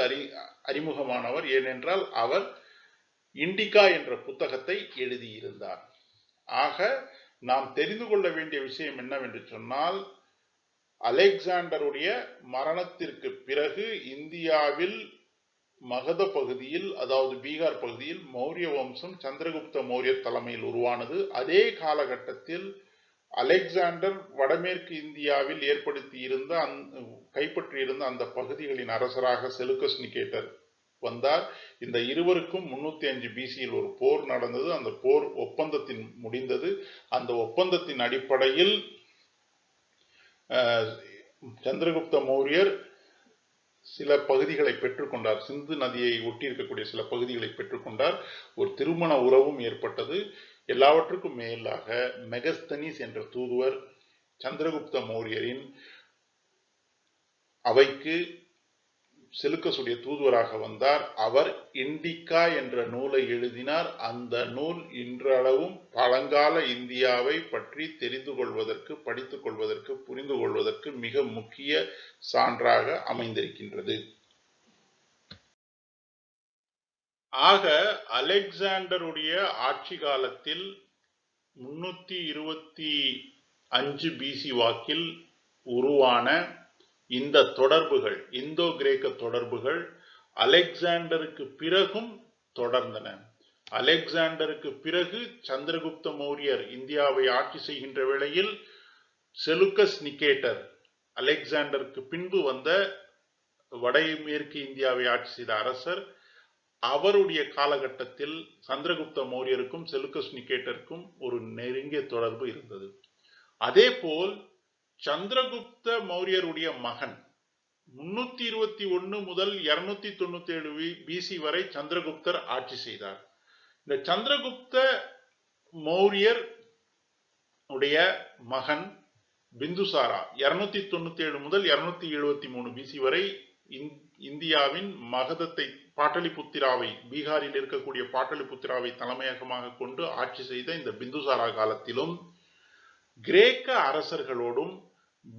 அறிமுகமானவர். ஏனென்றால் அவர் இண்டிகா என்ற புத்தகத்தை எழுதியிருந்தார். ஆக நாம் தெரிந்து கொள்ள வேண்டிய விஷயம் என்னவென்று சொன்னால், அலெக்சாண்டருடைய மரணத்திற்கு பிறகு இந்தியாவில் மகத பகுதியில், அதாவது பீகார் பகுதியில் மௌரிய வம்சம் சந்திரகுப்த மௌரியர் தலைமையில் உருவானது. அதே காலகட்டத்தில் அலெக்சாண்டர் வடமேற்கு இந்தியாவில் கைப்பற்றியிருந்த அந்த பகுதிகளின் அரசராக செலுக்கஸ் நிகேட்டர் வந்தார். இந்த இருவருக்கும் 305 பிசியில் ஒரு போர் நடந்தது. அந்த போர் ஒப்பந்தத்தின் முடிந்தது. அந்த ஒப்பந்தத்தின் அடிப்படையில் சந்திரகுப்த மௌரியர் சில பகுதிகளை பெற்றுக்கொண்டார். சிந்து நதியை ஒட்டி இருக்கக்கூடிய சில பகுதிகளை பெற்றுக்கொண்டார். ஒரு திருமண உறவும் ஏற்பட்டது. எல்லாவற்றுக்கும் மேலாக மெகஸ்தனீஸ் என்ற தூதுவர் சந்திரகுப்த மௌரியரின் அவைக்கு செலுக்கசுடைய தூதுவராக வந்தார். அவர் இண்டிகா என்ற நூலை எழுதினார். அந்த நூல் இன்றளவும் பழங்கால இந்தியாவை பற்றி தெரிந்து கொள்வதற்கு, படித்துக் கொள்வதற்கு, புரிந்து கொள்வதற்கு மிக முக்கிய சான்றாக அமைந்திருக்கின்றது. ஆக அலெக்சாண்டருடைய ஆட்சி காலத்தில் 325 பிசி வாக்கில் உருவான இந்த தொடர்புகள், இந்தோ கிரேக்க தொடர்புகள் அலெக்சாண்டருக்கு பிறகும் தொடர்ந்தன. அலெக்சாண்டருக்கு பிறகு சந்திரகுப்த மௌரியர் இந்தியாவை ஆட்சி செய்கின்ற வேளையில் செலுக்கஸ் நிகேட்டர், அலெக்சாண்டருக்கு பின்பு வந்த வடமேற்கு இந்தியாவை ஆட்சி செய்த அரசர், அவருடைய காலகட்டத்தில் சந்திரகுப்த மௌரியருக்கும் செலுக்கஸ் நிகேட்டருக்கும் ஒரு நெருங்கிய தொடர்பு இருந்தது. அதே போல் சந்திரகுப்த மௌரியருடைய மகன் 321 முதல் 297 பிசி வரை சந்திரகுப்தர் ஆட்சி செய்தார். இந்த சந்திரகுப்த மௌரியர் உடைய மகன் பிந்துசாரா 297 முதல் 273 பிசி வரை இந்தியாவின் மகதத்தை, பாட்டலிபுத்திராவை, பீகாரில் இருக்கக்கூடிய பாட்டலிபுத்திராவை தலைமையகமாக கொண்டு ஆட்சி செய்த இந்த பிந்துசாரா காலத்திலும் கிரேக்க அரசர்களோடும்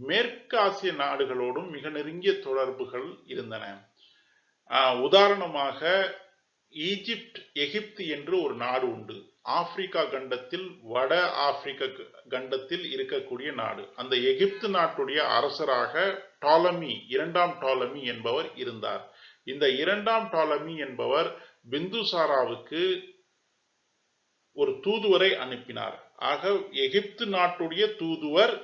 மேற்காசிய நாடுகளோடும் மிக நெருங்கிய தொடர்புகள் இருந்தன. உதாரணமாக எகிப்து என்று ஒரு நாடு உண்டு. ஆப்பிரிக்கா கண்டத்தில், வட ஆப்பிரிக்க கண்டத்தில் இருக்கக்கூடிய நாடு. அந்த எகிப்து நாட்டுடைய அரசராக இரண்டாம் டாலமி என்பவர் இருந்தார். இந்த இரண்டாம் டாலமி என்பவர் பிந்துசாராவுக்கு ஒரு தூதுவரை அனுப்பினார். ஆக எகிப்து நாட்டுடைய தூதுவர்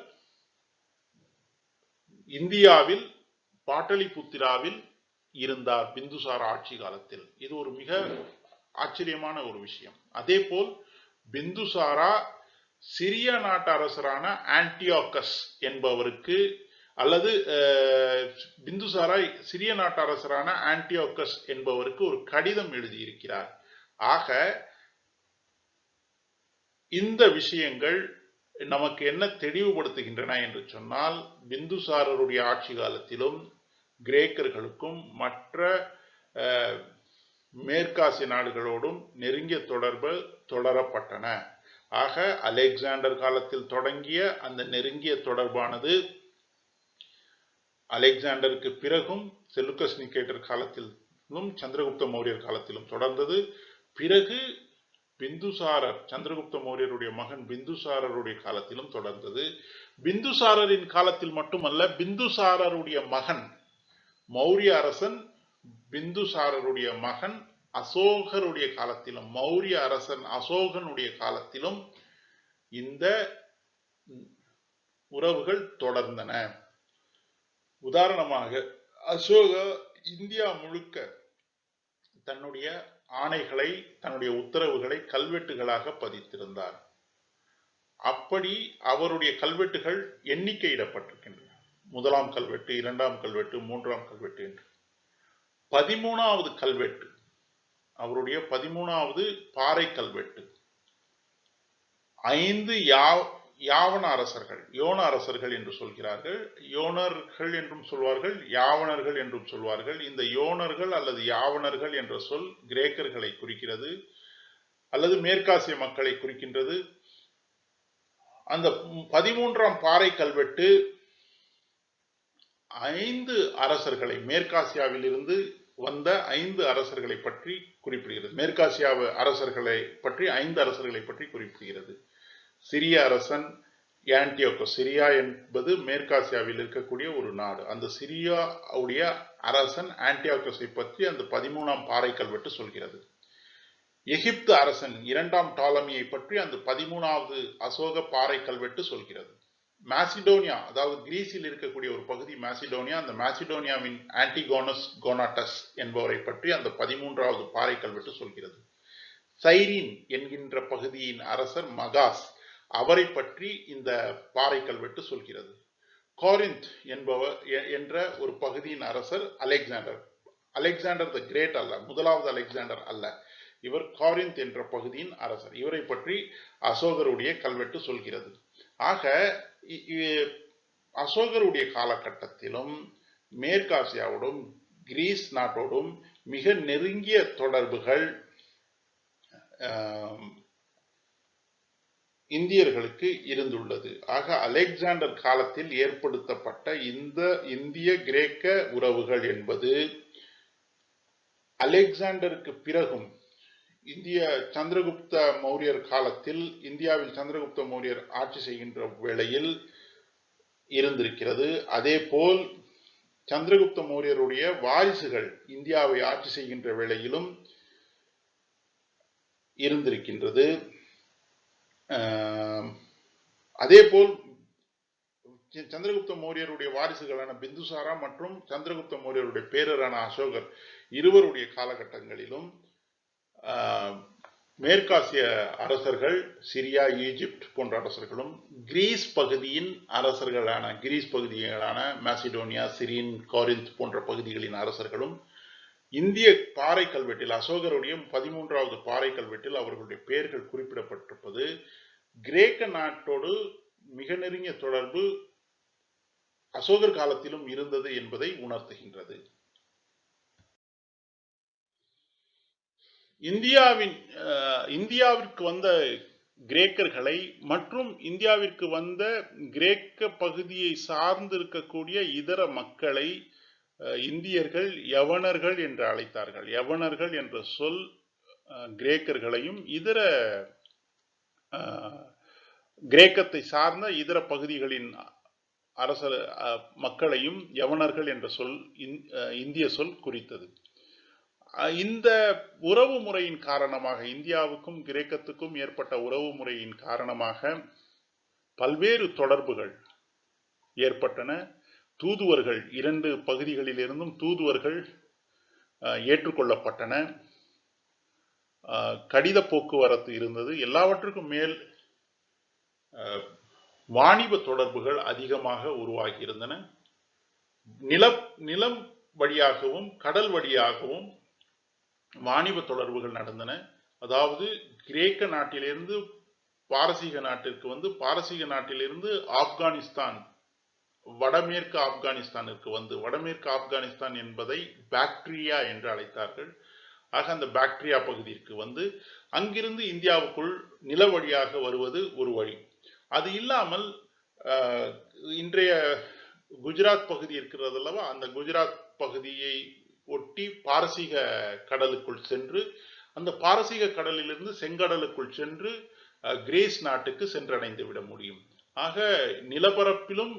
இந்தியாவில் பாட்டலிபுத்திராவில் இருந்தார் பிந்துசாரா ஆட்சி காலத்தில். இது ஒரு மிக ஆச்சரியமான ஒரு விஷயம். அதே போல் பிந்துசாரா சிரியா நாட்டு அரசரான ஆன்டியோகஸ் என்பவருக்கு, அல்லது பிந்துசாரா சிரிய நாட்டு அரசரான ஆன்டியோகஸ் என்பவருக்கு ஒரு கடிதம் எழுதியிருக்கிறார். ஆக இந்த விஷயங்கள் நமக்கு என்ன தெளிவுபடுத்துகின்றன என்று சொன்னால், பிந்துசாரருடைய ஆட்சி காலத்திலும் கிரேக்கர்களுக்கும் மற்ற மேற்காசிய நாடுகளோடும் நெருங்கிய தொடர்பு தொடரப்பட்டன. ஆக அலெக்சாண்டர் காலத்தில் தொடங்கிய அந்த நெருங்கிய தொடர்பானது அலெக்சாண்டருக்கு பிறகும் செலுக்கஸ் நிகேட்டர் காலத்திலும் சந்திரகுப்த மௌரியர் காலத்திலும் தொடர்ந்தது. பிறகு பிந்துசாரர், சந்திரகுப்த மௌரியருடைய மகன் பிந்துசாரருடைய காலத்திலும் தொடர்ந்தது. பிந்துசாரரின் காலத்தில் மட்டுமல்ல, பிந்துசாரருடைய மகன் மௌரிய அரசன் பிந்துசாரருடைய மகன் அசோகருடைய காலத்திலும், மௌரிய அரசன் அசோகனுடைய காலத்திலும் இந்த உறவுகள் தொடர்ந்தன. உதாரணமாக அசோகா இந்தியா முழுக்க தன்னுடைய ஆணைகளை, தன்னுடைய உத்தரவுகளை கல்வெட்டுகளாக பதித்திருந்தார். அப்படி அவருடைய கல்வெட்டுகள் எண்ணிக்கையிடப்பட்டிருக்கின்றன. 1ஆம் கல்வெட்டு, 2ஆம் கல்வெட்டு, 3ஆம் கல்வெட்டு என்று. 13வது கல்வெட்டு, அவருடைய 13வது பாறை கல்வெட்டு 5 யாவன அரசர்கள், யோன அரசர்கள் என்று சொல்கிறார்கள். யோனர்கள் என்றும் சொல்வார்கள், யாவனர்கள் என்றும் சொல்வார்கள். இந்த யோனர்கள் அல்லது யாவனர்கள் என்ற சொல் கிரேக்கர்களை குறிக்கிறது. அல்லது மேற்காசிய மக்களை குறிக்கின்றது. அந்த 13ஆம் பாறை கல்வெட்டு 5 அரசர்களை, மேற்காசியாவில் இருந்து வந்த 5 அரசர்களை பற்றி குறிப்பிடுகிறது. மேற்காசிய அரசர்களை பற்றி 5 அரசர்களை பற்றி குறிப்பிடுகிறது. சிரிய அரசன் ஆன்டியோகஸ். சிரியா என்பது மேற்காசியாவில் இருக்கக்கூடிய ஒரு நாடு. அந்த சிரியாவுடைய அரசன் ஆன்டியோகஸை பற்றி அந்த 13ஆம் பாறை கல்வெட்டு சொல்கிறது. எகிப்து அரசன் 2ஆம் டாலமியை பற்றி அந்த 13வது அசோக பாறை கல்வெட்டு சொல்கிறது. மாசிடோனியா, அதாவது கிரீஸில் இருக்கக்கூடிய ஒரு பகுதி மாசிடோனியா, அந்த மாசிடோனியாவின் ஆன்டிகோனஸ் கோனாட்டஸ் என்பவரை பற்றி அந்த 13வது பாறை கல்வெட்டு சொல்கிறது. சைரீன் என்கின்ற பகுதியின் அரசர் மகாஸ், அவரை பற்றி இந்த பாறை கல்வெட்டு சொல்கிறது. கோரிந்த் என்பவர் என்ற ஒரு பகுதியின் அரசர் அலெக்சாண்டர். அலெக்சாண்டர் த கிரேட் அல்ல, முதலாவது அலெக்சாண்டர் அல்ல, இவர் கோரிந்த் என்ற பகுதியின் அரசர். இவரை பற்றி அசோகருடைய கல்வெட்டு சொல்கிறது. ஆக அசோகருடைய காலகட்டத்திலும் மேற்காசியாவோடும் கிரீஸ் நாட்டோடும் மிக நெருங்கிய தொடர்புகள் இந்தியர்களுக்கு இருந்துள்ளது. ஆக அலெக்சாண்டர் காலத்தில் ஏற்படுத்தப்பட்ட இந்த இந்திய கிரேக்க உறவுகள் என்பது அலெக்சாண்டருக்கு பிறகும் இந்திய சந்திரகுப்த மௌரியர் காலத்தில், இந்தியாவில் சந்திரகுப்த மௌரியர் ஆட்சி செய்கின்ற வேளையில் இருந்திருக்கிறது. அதே போல் சந்திரகுப்த மௌரியருடைய வாரிசுகள் இந்தியாவை ஆட்சி செய்கின்ற வேளையிலும் இருந்திருக்கின்றது. அதே போல் சந்திரகுப்த மௌரியருடைய வாரிசுகளான பிந்துசாரா மற்றும் சந்திரகுப்த மௌரியருடைய பேரரான அசோகர் இருவருடைய காலகட்டங்களிலும் மேற்காசிய அரசர்கள், சிரியா, ஈஜிப்ட் போன்ற அரசர்களும், கிரீஸ் பகுதியின் மாசிடோனியா, சிரியன், கோரிந்த் போன்ற பகுதிகளின் அரசர்களும் இந்திய பாறை கல்வெட்டில், அசோகருடைய 13வது பாறை கல்வெட்டில் அவர்களுடைய பெயர்கள் குறிப்பிடப்பட்டிருப்பது கிரேக்க நாட்டோடு மிக நெருங்கிய தொடர்பு அசோகர் காலத்திலும் இருந்தது என்பதை உணர்த்துகின்றது. இந்தியாவிற்கு வந்த கிரேக்கர்களை மற்றும் இந்தியாவிற்கு வந்த கிரேக்க பகுதியை சார்ந்து இருக்கக்கூடிய இதர மக்களை இந்தியர்கள் யவனர்கள் என்று அழைத்தார்கள். யவனர்கள் என்ற சொல் கிரேக்கர்களையும் இதர கிரேக்கத்தை சார்ந்த இதர பகுதிகளின் அரசர் மக்களையும் யவனர்கள் என்ற சொல் இந்திய சொல் குறித்தது. இந்த உறவு முறையின் காரணமாக, இந்தியாவுக்கும் கிரேக்கத்துக்கும் ஏற்பட்ட உறவு முறையின் காரணமாக பல்வேறு தொடர்புகள் ஏற்பட்டன. தூதுவர்கள், 2 பகுதிகளில் இருந்தும் தூதுவர்கள் ஏற்றுக்கொள்ளப்பட்டன. கடித போக்குவரத்து இருந்தது. எல்லாவற்றுக்கும் மேல் வாணிப தொடர்புகள் அதிகமாக உருவாகி இருந்தன. நிலம் வழியாகவும் கடல் வழியாகவும் வாணிப தொடர்புகள் நடந்தன. அதாவது கிரேக்க நாட்டிலிருந்து பாரசீக நாட்டிற்கு வந்து, பாரசீக நாட்டிலிருந்து ஆப்கானிஸ்தான், வடமேற்கு ஆப்கானிஸ்தானிற்கு வந்து, வடமேற்கு ஆப்கானிஸ்தான் என்பதை பாக்ட்ரியா என்று அழைத்தார்கள். ஆக அந்த பாக்ட்ரியா பகுதிக்கு வந்து அங்கிருந்து இந்தியாவுக்குள் நில வழியாக வருவது ஒரு வழி. அது இல்லாமல் இன்றைய குஜராத் பகுதி இருக்கிறது அல்லவா, அந்த குஜராத் பகுதியை ஒட்டி பாரசீக கடலுக்குள் சென்று, அந்த பாரசீக கடலிலிருந்து செங்கடலுக்குள் சென்று கிரீஸ் நாட்டுக்கு சென்றடைந்து விட முடியும். ஆக நிலப்பரப்பிலும்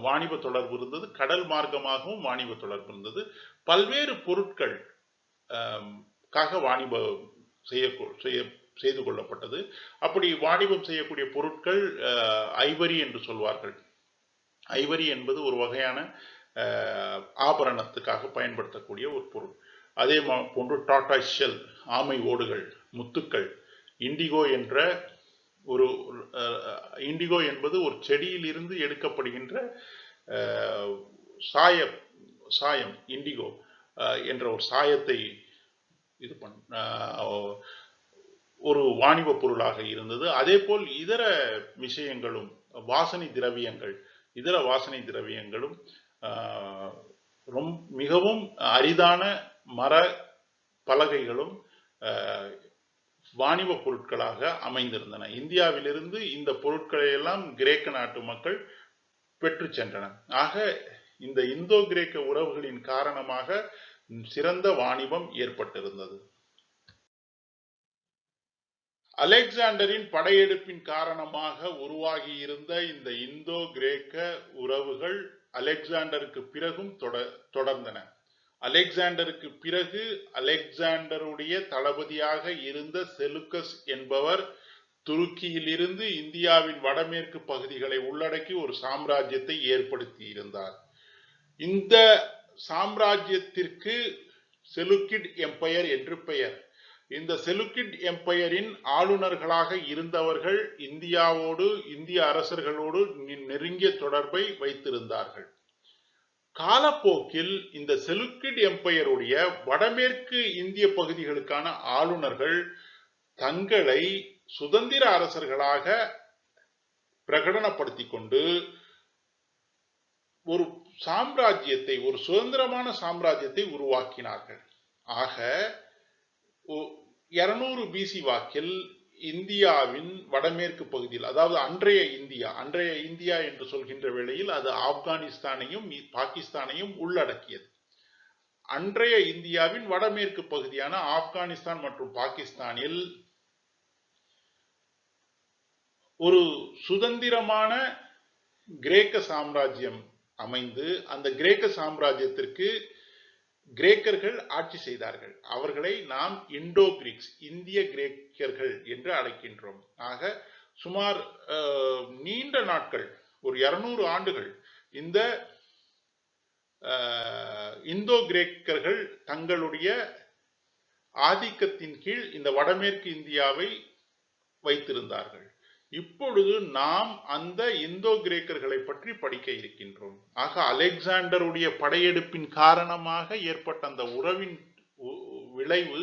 வாணிப தொடர்பு இருந்தது, கடல் மார்க்கமாகவும் வாணிப தொடர்பு இருந்தது. பல்வேறு பொருட்கள் வாணிபம் செய்து கொள்ளப்பட்டது. அப்படி வாணிபம் செய்யக்கூடிய பொருட்கள் ஐவரி என்று சொல்வார்கள். ஐவரி என்பது ஒரு வகையான ஆபரணத்துக்காக பயன்படுத்தக்கூடிய ஒரு பொருள். அதே போன்று டாட்டாய் ஷெல், ஆமை ஓடுகள், முத்துக்கள், இண்டிகோ என்ற ஒரு இண்டிகோ என்பது ஒரு செடியில் இருந்து எடுக்கப்படுகின்ற சாயம், இண்டிகோ என்ற ஒரு சாயத்தை இது ஒரு வாணிப பொருளாக இருந்தது. அதே போல் இதர விஷயங்களும், இதர வாசனை திரவியங்களும் மிகவும் அரிதான மர பலகைகளும் வாணிப பொருட்களாக அமைந்திருந்தன. இந்தியாவிலிருந்து இந்த பொருட்களை எல்லாம் கிரேக்க நாட்டு மக்கள் பெற்று சென்றனர். ஆக இந்த இந்தோ கிரேக்க உறவுகளின் காரணமாக சிறந்த வாணிபம் ஏற்பட்டிருந்தது. அலெக்சாண்டரின் படையெடுப்பின் காரணமாக உருவாகி இருந்த இந்த இந்தோ கிரேக்க உறவுகள் அலெக்சாண்டருக்கு பிறகும் தொடர்ந்தன. அலெக்சாண்டருக்கு பிறகு அலெக்சாண்டருடைய தளபதியாக இருந்த செலுக்கஸ் என்பவர் துருக்கியில் இருந்து இந்தியாவின் வடமேற்கு பகுதிகளை உள்ளடக்கி ஒரு சாம்ராஜ்யத்தை ஏற்படுத்தி இருந்தார். இந்த சாம்ராஜ்யத்திற்கு செலுக்கிட் எம்பையர் என்று பெயர். இந்த செலுக்கிட் எம்பையரின் ஆளுநர்களாக இருந்தவர்கள் இந்தியாவோடு, இந்திய அரசர்களோடு நெருங்கிய தொடர்பை வைத்திருந்தார்கள். காலப்போக்கில் இந்த செலுக்கிட் எம்பையருடைய வடமேற்கு இந்திய பகுதிகளுக்கான ஆளுநர்கள் தங்களை சுதந்திர அரசர்களாக பிரகடனப்படுத்திக் கொண்டு ஒரு சாம்ராஜ்யத்தை, ஒரு சுதந்திரமான சாம்ராஜ்யத்தை உருவாக்கினார்கள். ஆக 200 பிசி வாக்கில் இந்தியாவின் வடமேற்கு பகுதியில், அதாவது அன்றைய இந்தியா என்று சொல்கின்ற வேளையில் அது ஆப்கானிஸ்தானையும் பாகிஸ்தானையும் உள்ளடக்கியது. அன்றைய இந்தியாவின் வடமேற்கு பகுதியான ஆப்கானிஸ்தான் மற்றும் பாகிஸ்தானில் ஒரு சுதந்திரமான கிரேக்க சாம்ராஜ்யம் அமைந்து அந்த கிரேக்க சாம்ராஜ்யத்திற்கு கிரேக்கர்கள் ஆட்சி செய்தார்கள். அவர்களை நாம் இண்டோ கிரீக்ஸ், இந்திய கிரேக்கர்கள் என்று அழைக்கின்றோம். ஆக சுமார் நீண்ட நாட்கள், ஒரு 200 ஆண்டுகள் இந்த இந்தோ கிரேக்கர்கள் தங்களுடைய ஆதிக்கத்தின் கீழ் இந்த வடமேற்கு இந்தியாவை வைத்திருந்தார்கள். இப்பொழுது நாம் அந்த இந்தோ கிரேக்கர்களை பற்றி படிக்க இருக்கின்றோம். ஆக அலெக்சாண்டருடைய படையெடுப்பின் காரணமாக ஏற்பட்ட அந்த உறவின் விளைவு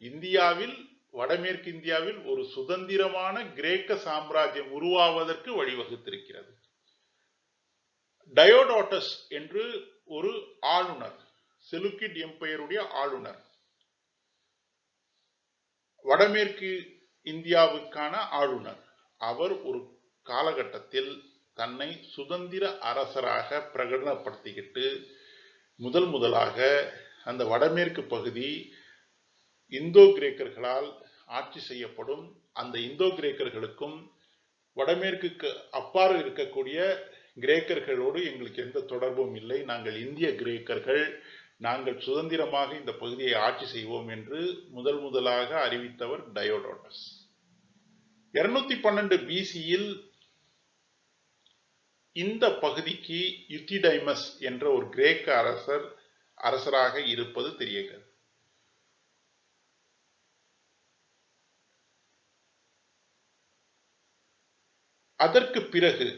இந்தியாவில், வடமேற்கு இந்தியாவில் ஒரு சுதந்திரமான கிரேக்க சாம்ராஜ்யம் உருவாவதற்கு வழிவகுத்திருக்கிறது. டயோடாட்டஸ் என்று ஒரு ஆளுநர், செலுக்கிட் எம்பையருடைய ஆளுநர், வடமேற்கு இந்தியாவுக்கான ஆளுநர், அவர் ஒரு காலகட்டத்தில் தன்னை சுதந்திர அரசராக பிரகடனப்படுத்திக்கிட்டு முதலாக அந்த வடமேற்கு பகுதி இந்தோ கிரேக்கர்களால் ஆட்சி செய்யப்படும். அந்த இந்தோ கிரேக்கர்களுக்கும் வடமேற்கு அப்பாறு இருக்கக்கூடிய கிரேக்கர்களோடு எங்களுக்கு எந்த தொடர்பும் இல்லை, நாங்கள் இந்திய கிரேக்கர்கள், நாங்கள் சுதந்திரமாக இந்த பகுதியை ஆட்சி செய்வோம் என்று முதலாக அறிவித்தவர் டயோடாட்டஸ். 212 பிசியில் இந்த பகுதிக்கு யுத்திடைமஸ் என்ற ஒரு கிரேக்க அரசராக இருப்பது தெரிகிறது. அதற்கு பிறகு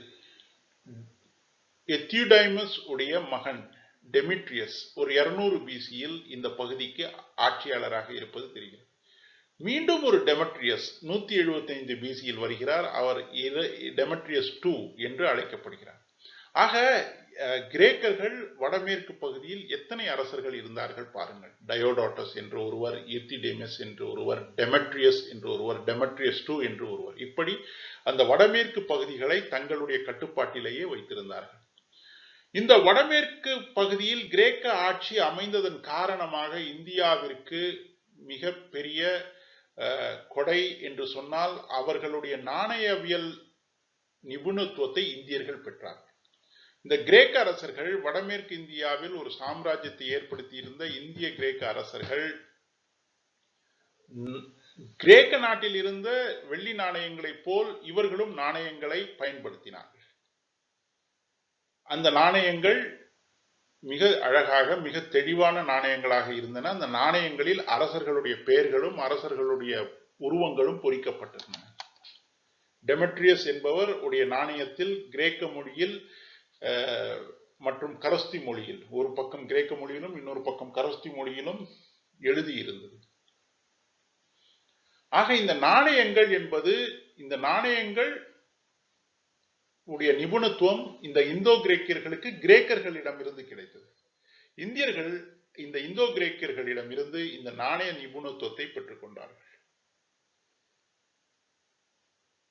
எத்தியுடைமஸ் உடைய மகன் டெமிட்ரியஸ் ஒரு 200 பிசியில் இந்த பகுதிக்கு ஆட்சியாளராக இருப்பது தெரிகிறது. மீண்டும் ஒரு டெமெட்ரியஸ் 175 பிசியில் வருகிறார். அவர் டெமெட்ரியஸ் 2 என்று அழைக்கப்படுகிறார். ஆக கிரேக்கர்கள் வடமேற்கு பகுதியில் எத்தனை அரசர்கள் இருந்தார்கள் பாருங்கள். டயோடாட்டஸ் என்று ஒருவர், எத்திடெமஸ் என்று ஒருவர், டெமெட்ரியஸ் என்று ஒருவர், டெமெட்ரியஸ் 2 என்று ஒருவர், இப்படி அந்த வடமேற்கு பகுதிகளை தங்களுடைய கட்டுப்பாட்டிலேயே வைத்திருந்தார்கள். இந்த வடமேற்கு பகுதியில் கிரேக்க ஆட்சி அமைந்ததன் காரணமாக இந்தியாவிற்கு மிக பெரிய கொடை என்று சொன்னால் அவர்களுடைய நாணயவியல் நிபுணத்துவத்தை இந்தியர்கள் பெற்றார்கள். இந்த கிரேக்க அரசர்கள் வடமேற்கு இந்தியாவில் ஒரு சாம்ராஜ்யத்தை ஏற்படுத்தி இருந்த இந்திய கிரேக்க அரசர்கள் கிரேக்க நாட்டில் இருந்த வெள்ளி நாணயங்களைப் போல் இவர்களும் நாணயங்களை பயன்படுத்தினார்கள். அந்த நாணயங்கள் மிக அழகாக, மிக தெளிவான நாணயங்களாக இருந்தன. அந்த நாணயங்களில் அரசர்களுடைய பெயர்களும் அரசர்களுடைய உருவங்களும் பொறிக்கப்பட்டிருந்தன. டெமெட்ரியஸ் என்பவர் உடைய நாணயத்தில் கிரேக்க மொழியில் மற்றும் கரஸ்தி மொழியில், ஒரு பக்கம் கிரேக்க மொழியிலும் இன்னொரு பக்கம் கரஸ்தி மொழியிலும் எழுதியிருந்தது. ஆக இந்த நாணயங்கள் என்பது, இந்த நாணயங்கள் உடைய நிபுணத்துவம் இந்த இந்தோ கிரேக்கர்களுக்கு கிரேக்கர்களிடம் இருந்து கிடைத்தது. இந்தியர்கள் இந்த இந்தோ கிரேக்கர்களிடம் இருந்து இந்த நாணய நிபுணத்துவத்தை பெற்றுக் கொண்டார்கள்.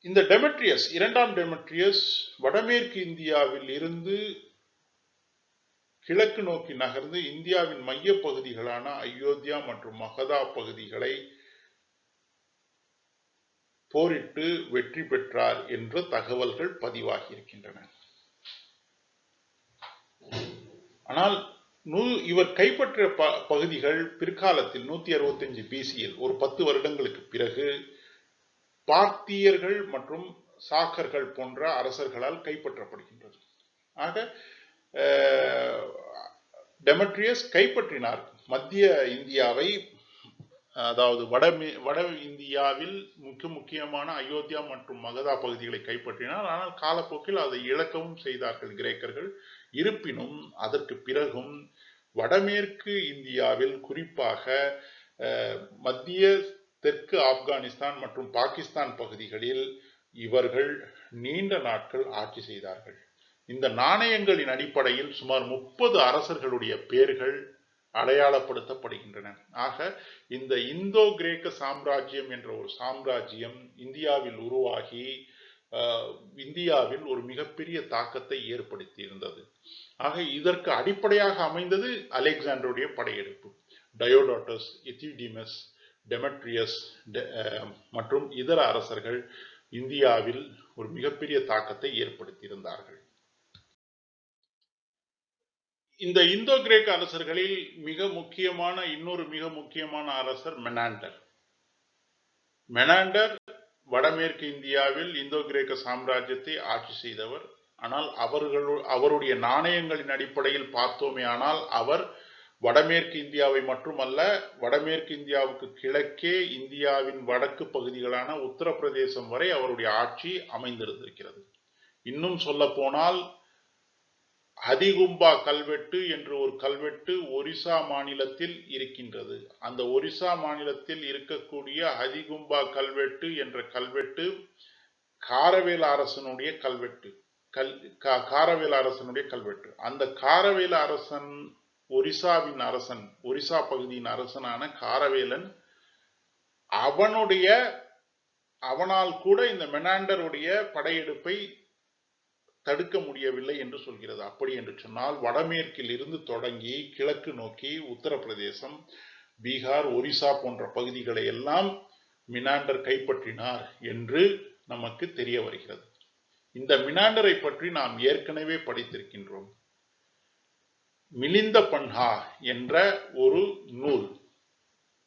இந்த டெமெட்ரியஸ், இரண்டாம் டெமெட்ரியஸ் வடமேற்கு இந்தியாவில் இருந்து கிழக்கு நோக்கி நகர்ந்து இந்தியாவின் மைய பகுதிகளான அயோத்தியா மற்றும் மகதா பகுதிகளை போரிட்டு வெற்றி பெற்றார் என்ற தகவல்கள் பதிவாகி இருக்கின்றன. ஆனால் இவர் கைப்பற்றிய பகுதிகள் பிற்காலத்தில் 165 பிசியில் ஒரு 10 வருடங்களுக்கு பிறகு பார்த்தியர்கள் மற்றும் சாக்கர்கள் போன்ற அரசர்களால் கைப்பற்றப்படுகின்றது. ஆக டெமெட்ரியஸ் கைப்பற்றினார் மத்திய இந்தியாவை, அதாவது வட இந்தியாவில் முக்கியமான அயோத்தியா மற்றும் மகதா பகுதிகளை கைப்பற்றினார். ஆனால் காலப்போக்கில் அதை இழக்கவும் செய்தார்கள் கிரேக்கர்கள். இருப்பினும் அதற்கு பிறகும் வடமேற்கு இந்தியாவில் குறிப்பாக மத்திய தெற்கு ஆப்கானிஸ்தான் மற்றும் பாகிஸ்தான் பகுதிகளில் இவர்கள் நீண்ட நாட்கள் ஆட்சி செய்தார்கள். இந்த நாணயங்களின் அடிப்படையில் சுமார் 30 அரசர்களுடைய பெயர்கள் அடையாளப்படுத்தப்படுகின்றன. ஆக இந்த இந்தோ கிரேக்க சாம்ராஜ்யம் என்ற ஒரு சாம்ராஜ்யம் இந்தியாவில் உருவாகி இந்தியாவில் ஒரு மிகப்பெரிய தாக்கத்தை ஏற்படுத்தி இருந்தது. ஆக இதற்கு அடிப்படையாக அமைந்தது அலெக்சாண்டருடைய படையெடுப்பு. டயோடாட்டஸ், எத்திடீமஸ், டெமெட்ரியஸ் மற்றும் இதர அரசர்கள் இந்தியாவில் ஒரு மிகப்பெரிய தாக்கத்தை ஏற்படுத்தி இருந்தார்கள். இந்த இந்தோ கிரேக்க அரசர்களில் இன்னொரு மிக முக்கியமான அரசர் மெனாண்டர். மெனாண்டர் வடமேற்கு இந்தியாவில் இந்தோ கிரேக்க சாம்ராஜ்யத்தை ஆட்சி செய்தவர். ஆனால் அவருடைய நாணயங்களின் அடிப்படையில் பார்த்தோமே ஆனால் அவர் வடமேற்கு இந்தியாவை மட்டுமல்ல, வடமேற்கு இந்தியாவுக்கு கிழக்கே இந்தியாவின் வடக்கு பகுதிகளான உத்தரப்பிரதேசம் வரை அவருடைய ஆட்சி அமைந்திருந்திருக்கிறது. இன்னும் சொல்ல போனால் ஹதிகும்பா கல்வெட்டு என்று ஒரு கல்வெட்டு ஒரிசா மாநிலத்தில் இருக்கின்றது. அந்த ஒரிசா மாநிலத்தில் இருக்கக்கூடிய ஹதிகும்பா கல்வெட்டு என்ற கல்வெட்டு காரவேல அரசனுடைய கல்வெட்டு. அந்த காரவேல அரசன் ஒரிசாவின் அரசன், ஒரிசா பகுதியின் அரசனான காரவேலன், அவனால் கூட இந்த மெனாண்டருடைய படையெடுப்பை தடுக்க முடியவில்லை என்று சொல்கிறது. அப்படி என்று சொன்னால் வடமேற்கில் இருந்து தொடங்கி கிழக்கு நோக்கி உத்தரப்பிரதேசம், பீகார், ஒரிசா போன்ற பகுதிகளை எல்லாம் மெனாண்டர் கைப்பற்றினார் என்று நமக்கு தெரிய வருகிறது. இந்த மெனாண்டரை பற்றி நாம் ஏற்கனவே படித்திருக்கின்றோம். மிலிந்த பன்ஹா என்ற ஒரு நூல்,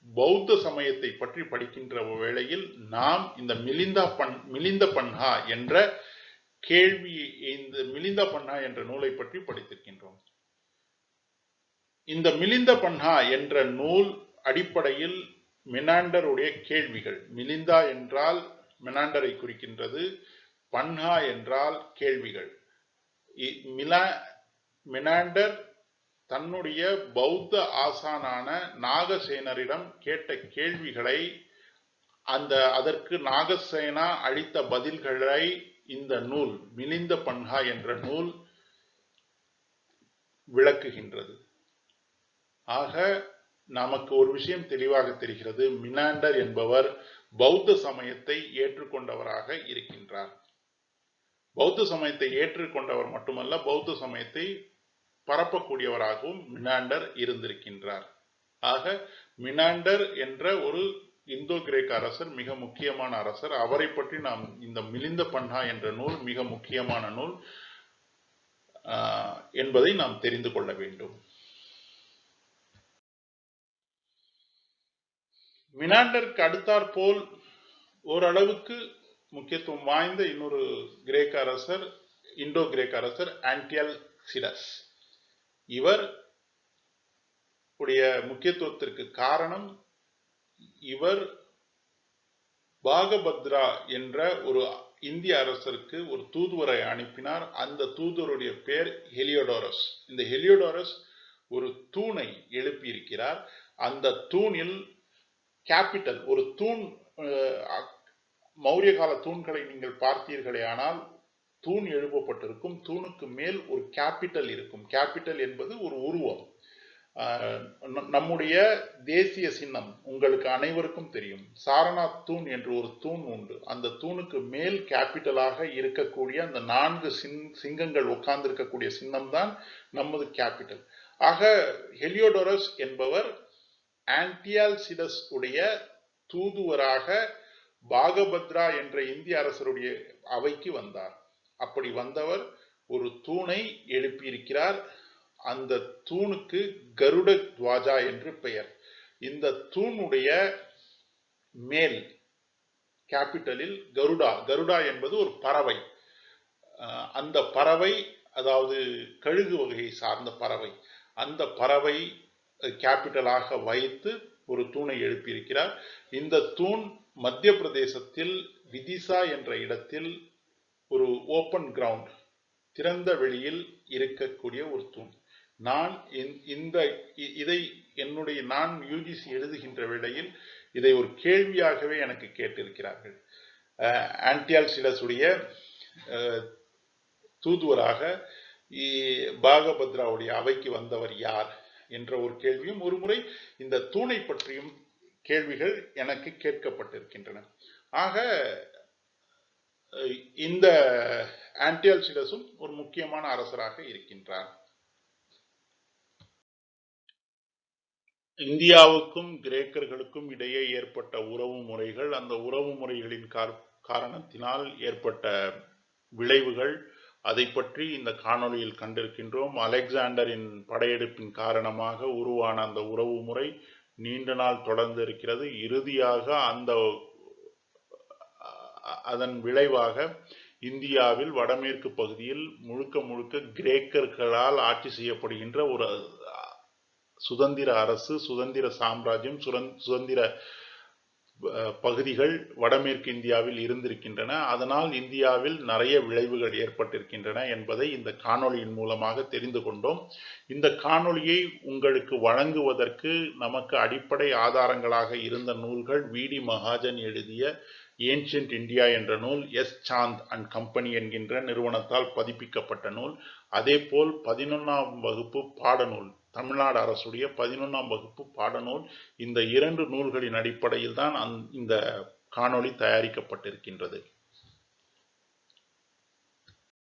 பௌத்த சமயத்தை பற்றி படிக்கின்ற வேளையில் நாம் இந்த மிலிந்த பன்ஹா என்ற நூலை பற்றி படித்திருக்கின்றோம். இந்த மிலிந்த பன்ஹா என்ற நூல் அடிப்படையில் மெனாண்டருடைய கேள்விகள், மிலிந்தா என்றால் மெனாண்டரை குறிக்கின்றது, பன்ஹா என்றால் கேள்விகள். மெனாண்டர் தன்னுடைய பௌத்த ஆசானான நாகசேனரிடம் கேட்ட கேள்விகளை, அதற்கு நாகசேனா அளித்த பதில்களை இந்த நூல், மிலிந்த பன்ஹா என்ற நூல் விளக்குகின்றது. ஆக நமக்கு ஒரு விஷயம் தெளிவாக தெரிகிறது, மெனாண்டர் என்பவர் பௌத்த சமயத்தை ஏற்றுக்கொண்டவராக இருக்கின்றார். பௌத்த சமயத்தை ஏற்றுக்கொண்டவர் மட்டுமல்ல, பௌத்த சமயத்தை பரப்பக்கூடியவராகவும் மெனாண்டர் இருந்திருக்கின்றார். ஆக மெனாண்டர் என்ற ஒரு இந்தோ கிரேக்க அரசர் மிக முக்கியமான அரசர். அவரை பற்றி நாம் இந்த மிலிந்த பன்ஹா என்ற நூல் மிக முக்கியமான நூல் என்பதை நாம் தெரிந்து கொள்ள வேண்டும். மெனாண்டருக்கு அடுத்தாற்போல் ஓரளவுக்கு முக்கியத்துவம் வாய்ந்த இன்னொரு கிரேக்க அரசர், இந்தோ கிரேக்க அரசர் ஆன்டியோகஸ். இவர் உடைய முக்கியத்துவத்திற்கு காரணம், இவர் பாகபத்ரா என்ற ஒரு இந்திய அரசருக்கு ஒரு தூதுவரை அனுப்பினார். அந்த தூதுவருடைய பெயர் ஹெலியோடோரஸ். இந்த ஹெலியோடோரஸ் ஒரு தூணை எழுப்பியிருக்கிறார். அந்த தூணில் கேபிட்டல், ஒரு தூண், மௌரிய கால தூண்களை நீங்கள் பார்த்தீர்களே ஆனால் தூண் எழுப்பப்பட்டிருக்கும், தூணுக்கு மேல் ஒரு கேபிட்டல் இருக்கும். கேபிட்டல் என்பது ஒரு உருவம். நம்முடைய தேசிய சின்னம் உங்களுக்கு அனைவருக்கும் தெரியும். சாரநாத் தூண் என்று ஒரு தூண் உண்டு. அந்த தூணுக்கு மேல் கேபிட்டலாக இருக்கக்கூடிய அந்த 4 சிங்கங்கள் உட்கார்ந்து இருக்கக்கூடிய சின்னம் தான் நமது கேபிட்டல். ஆக ஹெலியோடோரஸ் என்பவர் ஆன்டியால்சிடஸ் உடைய தூதுவராக பாகபத்ரா என்ற இந்திய அரசருடைய அவைக்கு வந்தார். அப்படி வந்தவர் ஒரு தூணை எழுப்பியிருக்கிறார். அந்த தூணுக்கு கருட துவாஜா என்று பெயர். இந்த தூணுடைய மேல் கேபிட்டலில் கருடா என்பது ஒரு பறவை. அந்த பறவை, அதாவது கழுகு வகையை சார்ந்த பறவை, அந்த பறவை கேபிட்டலாக வைத்து ஒரு தூணை எழுப்பியிருக்கிறார். இந்த தூண் மத்திய பிரதேசத்தில் விதிசா என்ற இடத்தில் ஒரு ஓப்பன் கிரவுண்ட், திறந்த வெளியில் இருக்கக்கூடிய ஒரு தூண். நான் யூஜிசி எழுதுகின்ற வேளையில் இதை ஒரு கேள்வியாகவே எனக்கு கேட்டிருக்கிறார்கள். ஆன்டியால்சிடஸ் உடைய தூதுவராக பாகபத்ராவுடைய அவைக்கு வந்தவர் யார் என்ற ஒரு கேள்வியும், ஒரு முறை இந்த தூணை பற்றியும் கேள்விகள் எனக்கு கேட்கப்பட்டிருக்கின்றன. ஆக இந்த ஆன்டியால்சிடஸும் ஒரு முக்கியமான அரசராக இருக்கின்றார். இந்தியாவுக்கும் கிரேக்கர்களுக்கும் இடையே ஏற்பட்ட உறவு முறைகள், அந்த உறவு முறைகளின் காரணத்தினால் ஏற்பட்ட விளைவுகள், அதை பற்றி இந்த காணொளியில் கண்டிருக்கின்றோம். அலெக்சாண்டரின் படையெடுப்பின் காரணமாக உருவான அந்த உறவு முறை நீண்ட நாள் தொடர்ந்து இருக்கிறது. இறுதியாக அதன் விளைவாக இந்தியாவில் வடமேற்கு பகுதியில் முழுக்க முழுக்க கிரேக்கர்களால் ஆட்சி செய்யப்படுகின்ற ஒரு சுதந்திர அரசு, சுதந்திர சாம்ராஜ்யம், சுதந்திர பகுதிகள் வடமேற்கு இந்தியாவில் இருந்திருக்கின்றன. அதனால் இந்தியாவில் நிறைய விளைவுகள் ஏற்பட்டிருக்கின்றன என்பதை இந்த காணொளியின் மூலமாக தெரிந்து கொண்டோம். இந்த காணொளியை உங்களுக்கு வழங்குவதற்கு நமக்கு அடிப்படை ஆதாரங்களாக இருந்த நூல்கள் வி.டி. மகாஜன் எழுதிய ஏன்ஷியன்ட் இந்தியா என்ற நூல், எஸ். சாந்த் அண்ட் கம்பெனி என்கின்ற நிறுவனத்தால் பதிப்பிக்கப்பட்ட நூல். அதே போல் 11ஆம் வகுப்பு பாடநூல், தமிழ்நாடு அரசுடைய 11ஆம் வகுப்பு பாடநூல். இந்த 2 நூல்களின் அடிப்படையில் தான் இந்த காணொளி தயாரிக்கப்பட்டிருக்கின்றது.